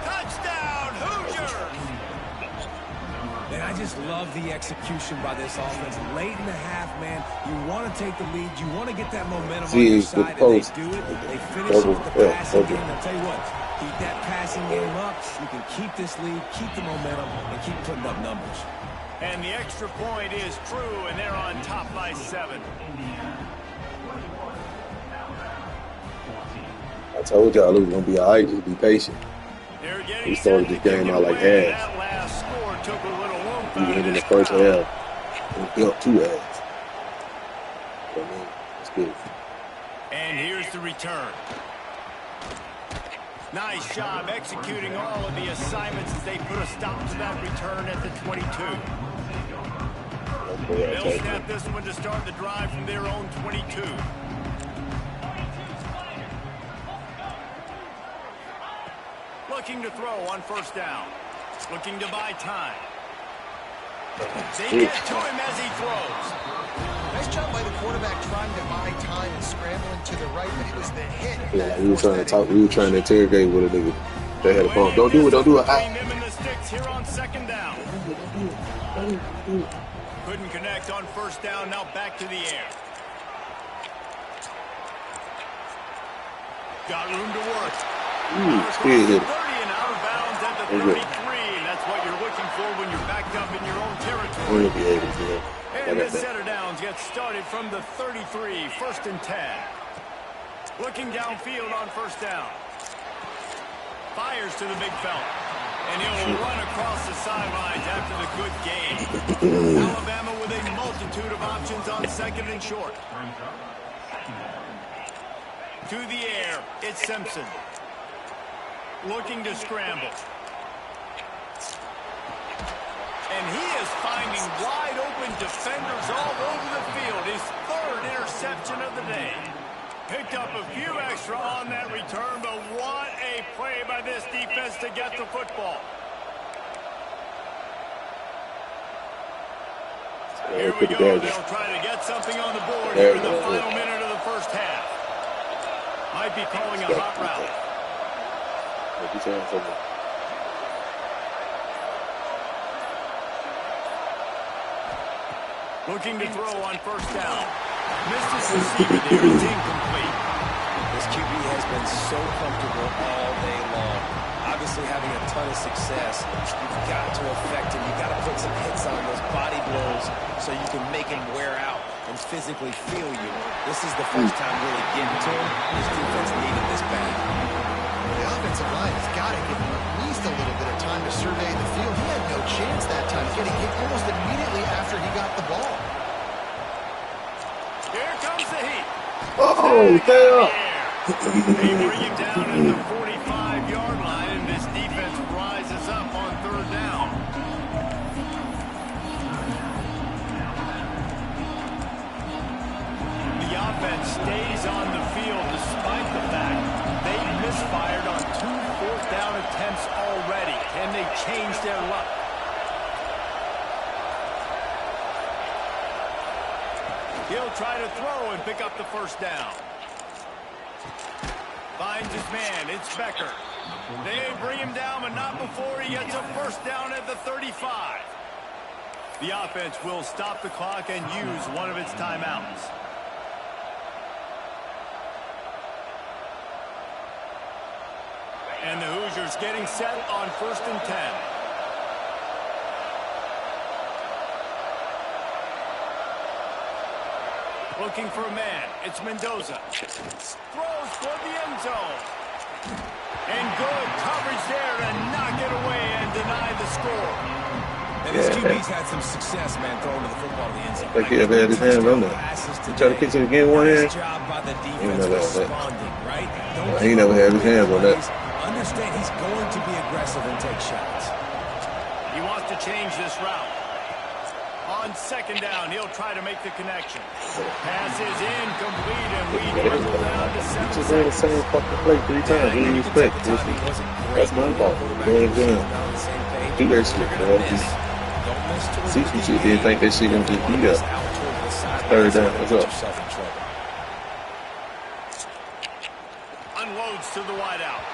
Touchdown, Hoosiers. And I just love the execution by this offense. Late in the half, man, you want to take the lead. You want to get that momentum on your side, and they do it. They finish it with the passing game. I'll tell you what, keep that passing game up. You can keep this lead, keep the momentum, and keep putting up numbers. And the extra point is true, and they're on top by 7. I told y'all it was going to be all right. Just be patient. We started this game out like ass. Even in the first half, we built 2 halves. I mean, it's good. And here's the return. Nice job executing all of the assignments as they put a stop to that return at the 22. They'll snap this one to start the drive from their own 22. Looking to throw on first down. Looking to buy time. They get to him as he throws. Nice job by the quarterback trying to buy time and scrambling to the right, but it was the hit. Yeah, like we were trying to talk. We were trying to interrogate with a nigga. They had a bump. Don't do it. Don't do it. Them in the sticks here on second down. Couldn't connect on first down. Now back to the air. Got room to work. Speed hit. 30 and out of bounds at the 33. That's what you're looking for when you're backed up in your own territory. We'll be able to do it. And this set of downs gets started from the 33, 1st and 10. Looking downfield on first down. Fires to the big fella. And he'll run across the sidelines after the good game. Alabama with a multitude of options on 2nd and short. To the air, it's Simpson. Looking to scramble. And he is finding wide open defenders all over the field. His 3rd interception of the day. Picked up a few extra on that return, but what a play by this defense to get the football. Here we go. They'll try to get something on the board here in the final minute of the first half. Might be calling a hot route. Looking to throw on first down. Missed his receiver there. It's incomplete. This QB has been so comfortable all day long. Obviously having a ton of success. You've got to affect him. You've got to put some hits on those body blows so you can make him wear out and physically feel you. This is the first time really getting to him. This defense needed this bad. The offensive line has got to give him at least a little bit of time to survey the field. He had no chance that time, getting hit almost immediately after he got the ball. Here comes the heat. Oh, damn. They bring him down at the 45-yard line, and this defense rises up on 3rd down. The offense stays on the field despite the fact they misfired on 2 4th-down attempts already. Can they change their luck? He'll try to throw and pick up the first down. Finds his man. It's Becker. They bring him down, but not before he gets a first down at the 35. The offense will stop the clock and use one of its timeouts. And the Hoosiers getting set on 1st and 10. Looking for a man. It's Mendoza. Throws toward the end zone. And good coverage there to knock it away and deny the score. And this QB's had some success, man, throwing to the football to the end zone. Like he had his hands on there. He tried to catch it again one hand. Job by the He defense never had that. responding, right? He never had his hands on that. Understand he's going to be aggressive and take shots. He wants to change this route. On 2nd down, he'll try to make the connection. Pass is incomplete, and we dribble down to 7 Just ran the same fucking play 3 times. What do you expect? That's my fault. Go again. Do that shit, man. See some shit. Didn't think that shit gonna get beat up. 3rd down. What's up? Unloads to the wideout.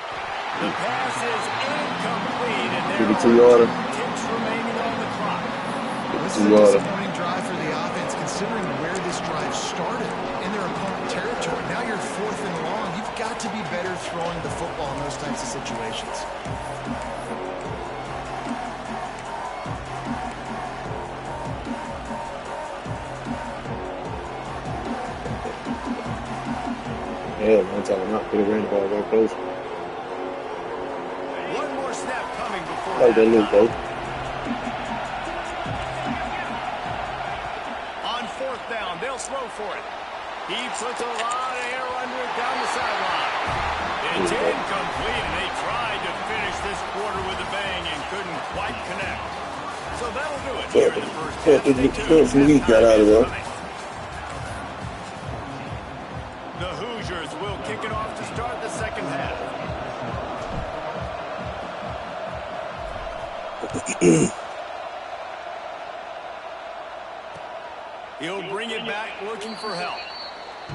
The pass is incomplete, and there 52-yarder. are 2 ticks remaining on the clock. This is a disappointing drive for the offense, considering where this drive started in their opponent territory. Now you're 4th and long. You've got to be better throwing the football in those types of situations. Yeah, one time out. Could have ran the ball right close. One more snap coming before Like that look, bro. On 4th down, they'll throw for it. He puts a lot of air under it down the sideline. It's incomplete, and they tried to finish this quarter with a bang and couldn't quite connect. So that'll do it here in the first half. He got out of there. The Hoosiers will kick it off to start the second half. He'll bring it back looking for help.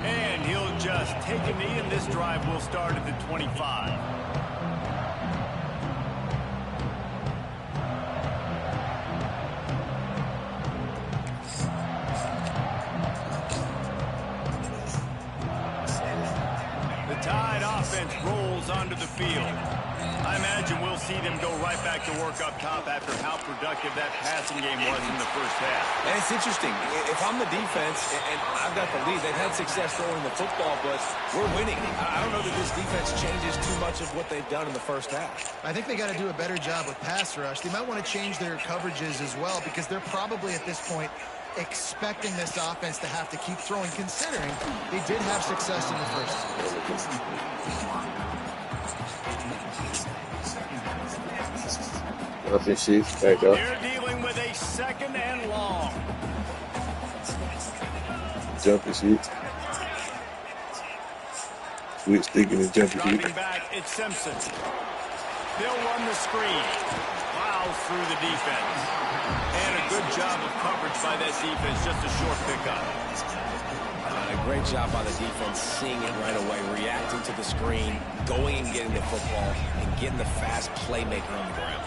And he'll just take a knee, and this drive will start at the 25. The Tide offense rolls onto the field. I imagine we'll see them go right back to work up top after how productive that passing game was in the first half. And it's interesting. If I'm the defense and I've got the lead, they've had success throwing the football, but we're winning. I don't know that this defense changes too much of what they've done in the first half. I think they got to do a better job with pass rush. They might want to change their coverages as well, because they're probably at this point expecting this offense to have to keep throwing, considering they did have success in the first. Nothing sheets back up. They're dealing with a 2nd and long. Jumping sheets. Switch thinking is jumping sheets. Dropping back, it's Simpson. They'll run the screen. Plows through the defense. And a good job of coverage by that defense. Just a short pickup. A great job by the defense, seeing it right away, reacting to the screen, going and getting the football, and getting the fast playmaker on the ground.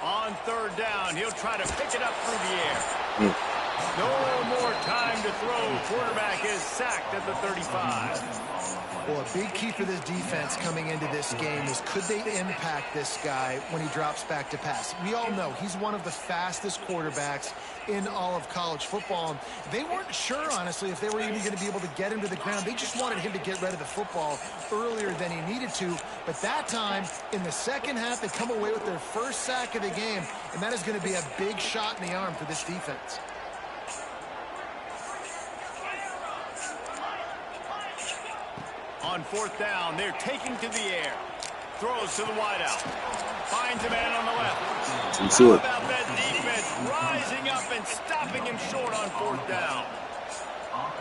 On 3rd down, he'll try to pick it up through the air. No more time to throw. Quarterback is sacked at the 35. Well, a big key for this defense coming into this game is, could they impact this guy when he drops back to pass? We all know he's one of the fastest quarterbacks in all of college football. They weren't sure, honestly, if they were even going to be able to get him to the ground. They just wanted him to get rid of the football earlier than he needed to. But that time, in the second half, they come away with their first sack of the game, and that is going to be a big shot in the arm for this defense. On 4th down, they're taking to the air. Throws to the wideout. Finds a man on the left. How about that defense rising up and stopping him short on 4th down?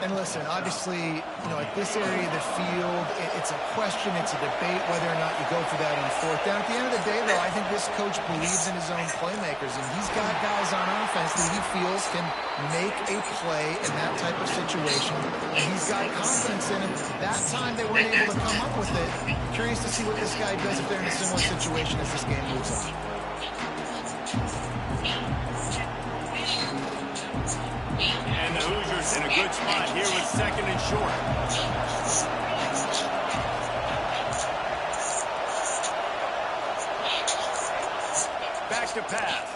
And listen, obviously, at this area of the field, it's a question, it's a debate whether or not you go for that on 4th down. At the end of the day, though, I think this coach believes in his own playmakers, and he's got guys on offense that he feels can make a play in that type of situation, and he's got confidence in him. That time they weren't able to come up with it. Curious to see what this guy does if they're in a similar situation as this game moves on. And the Hoosiers in a good spot here with 2nd and short. Back to pass.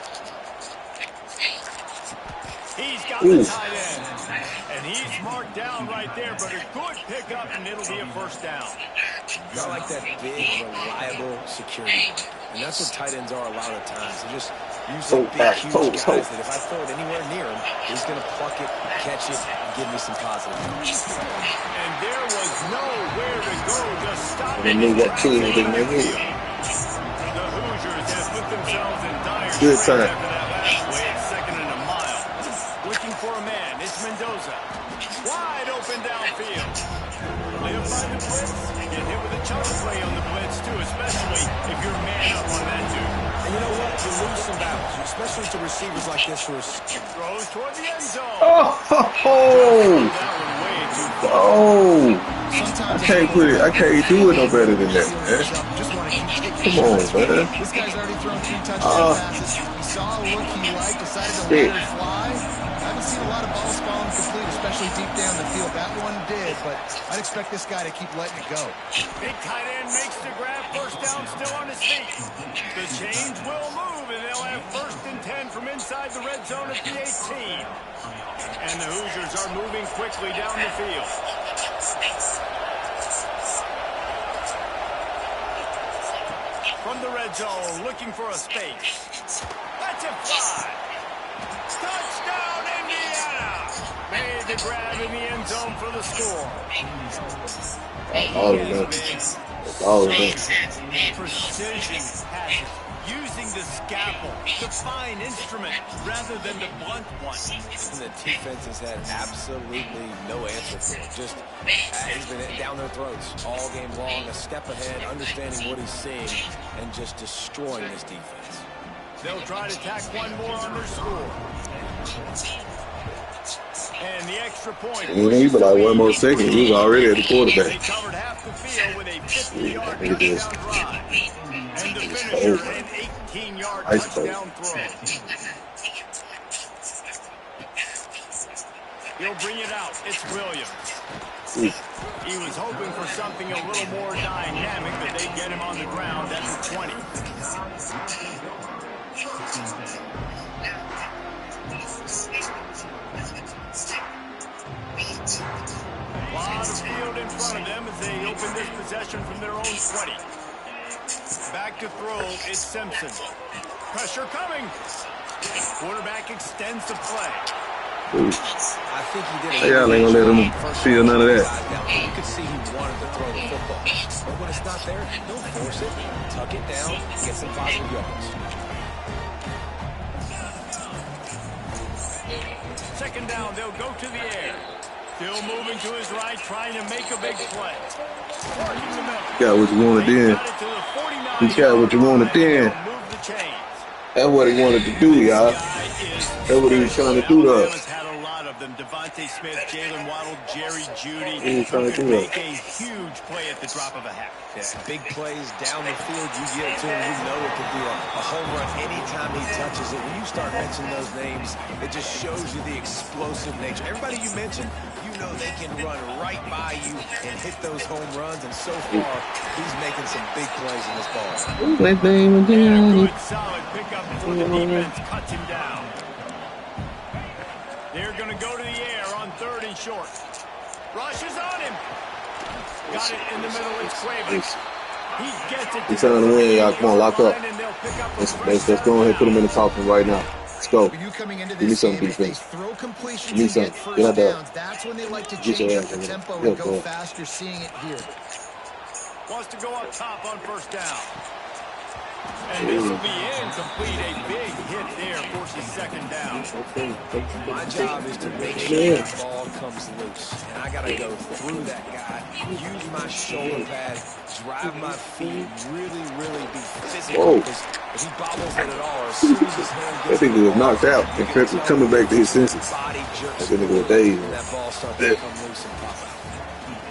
He's got the tight end. And he's marked down right there, but a good pickup, and it'll be a 1st down. I like that big, reliable security. And that's what tight ends are a lot of the times. They just use those big, huge guys that if I throw it anywhere near him, he's going to pluck it, catch it, and give me some positive. And there was nowhere to go, just stopping. They knew what team they made. The Hoosiers have put themselves in dire Good straits time. after that last play at 2nd and a mile. Looking for a man, it's Mendoza. Wide open downfield. Live by the blitz. Get hit with a chunk play on the blitz, too, especially if you're man up on that dude. And you know what? You lose some battles, especially to receivers like this. Throws toward the end zone. I can't put it. I can't do it no better than that, man. Come on, man. This guy's already thrown 2 touchdown passes. He's saw a look he liked, decided to Shit. let it fly. I haven't seen a lot of balls falling complete, especially deep down the field. That one did, but I'd expect this guy to keep letting it go. Big tight end makes the grab. First down, still on his feet. The chains will move, and they'll have 1st and 10 from inside the red zone at the 18. And the Hoosiers are moving quickly down the field. From the red zone, looking for a space. Let's it fly. Touchdown, Indiana! Made the grab in the end zone for the score. All of them. That's all of them. Precision passes, using the scalpel, the fine instrument, rather than the blunt one. And the defense has had absolutely no answer for it. Just he's been down their throats all game long, a step ahead, understanding what he's seeing, and just destroying this defense. They'll try to tack one more on their score. And the extra point. You be like one more second, he was already at the They quarterback. covered half the field with a 50-yard Look at this. touchdown drive. And the finisher, an 18-yard touchdown throw. He'll bring it out. It's Williams. He was hoping for something a little more dynamic, but they get him on the ground at the 20. Lot of field in front of them as they open this possession from their own 20. Back to throw is Simpson. Pressure coming. Quarterback extends the play. I think he did. Y'all ain't gonna let him feel none of that. You could see he wanted to throw the football, but when it's not there, don't force it. Tuck it down, get some positive yards. Second down, they'll go to the air. Still moving to his right, trying to make a big play. Working the middle. Got what you wanted then. Got it to the 49. He got what you wanted then. Move the chains. That's what he wanted to do, y'all. That's what he was trying to do to us. Alabama's had a lot of them. Devontae Smith, Jalen Waddle, Jerry Jeudy. He was trying to Could do make that. a huge play at the drop of a hat. Yeah, big plays down the field. You get it to him, you know it could be a home run anytime he touches it. When you start mentioning those names, it just shows you the explosive nature. Everybody you mentioned, you know they can run right by you and hit those home runs. And so far, he's making some big plays in this ball. That thing was And a down. good solid pickup before the defense cuts him down. They're going to go to the air on 3rd and short. Rushes on him. Got it in the middle. It's Craven. He gets it. He's trying to win, y'all. Come on, lock up. Let's go ahead and put him in the coffin right now. Let's go. For you coming into Give me this some game, if they defense. throw completions Give me and some. get Get first out there. downs, that's when they like to Get change your up ass the in there. tempo Yeah, and go go ahead. fast. You're seeing it here. Wants to go up top on 1st down. And this will be incomplete. A big hit there forces 2nd down. My job is to make sure the ball comes loose. And I got to go through that guy, use my shoulder pad, drive my feet, really be physical. Whoa. Because if he bobbles it at all, as soon as his hand That gets to nigga the was ball, knocked out you and can Chris was tell coming back to his his senses. body jerks That nigga was dazed. and that ball starts to come loose and pop out.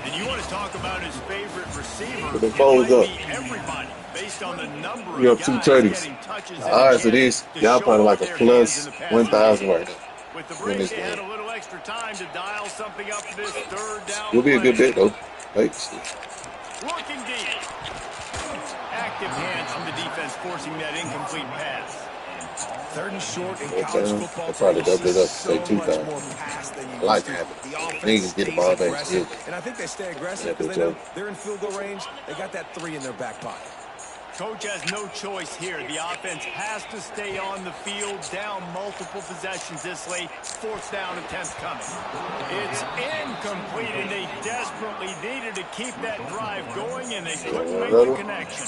And you want to talk about his favorite receiver. Put the It phones might up. be everybody based on the number You of up two guys tutties. getting touches The and odds a of this, chance to y'all show probably off like a their hands plus in the passing 1,000 game. right now. With the in break, this they had game. a little extra time to dial something up for this 3rd down. It'll be a good play. bet, though. Like, Looking deep. Active hands from the defense forcing that incomplete pass. 3rd and short in Fourth college down, football. they probably doubled it up, so say 2 much times. more pass than you I like used to. that. The offense Niggas get the stays ball back, aggressive, yeah. and I think they stay aggressive Yeah, because they they know do. they're in field goal range. They got that 3 in their back pocket. Coach has no choice here. The offense has to stay on the field, down multiple possessions this late. 4th down attempt coming. It's incomplete, and they desperately needed to keep that drive going, and they couldn't make the connection.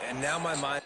And now my mind.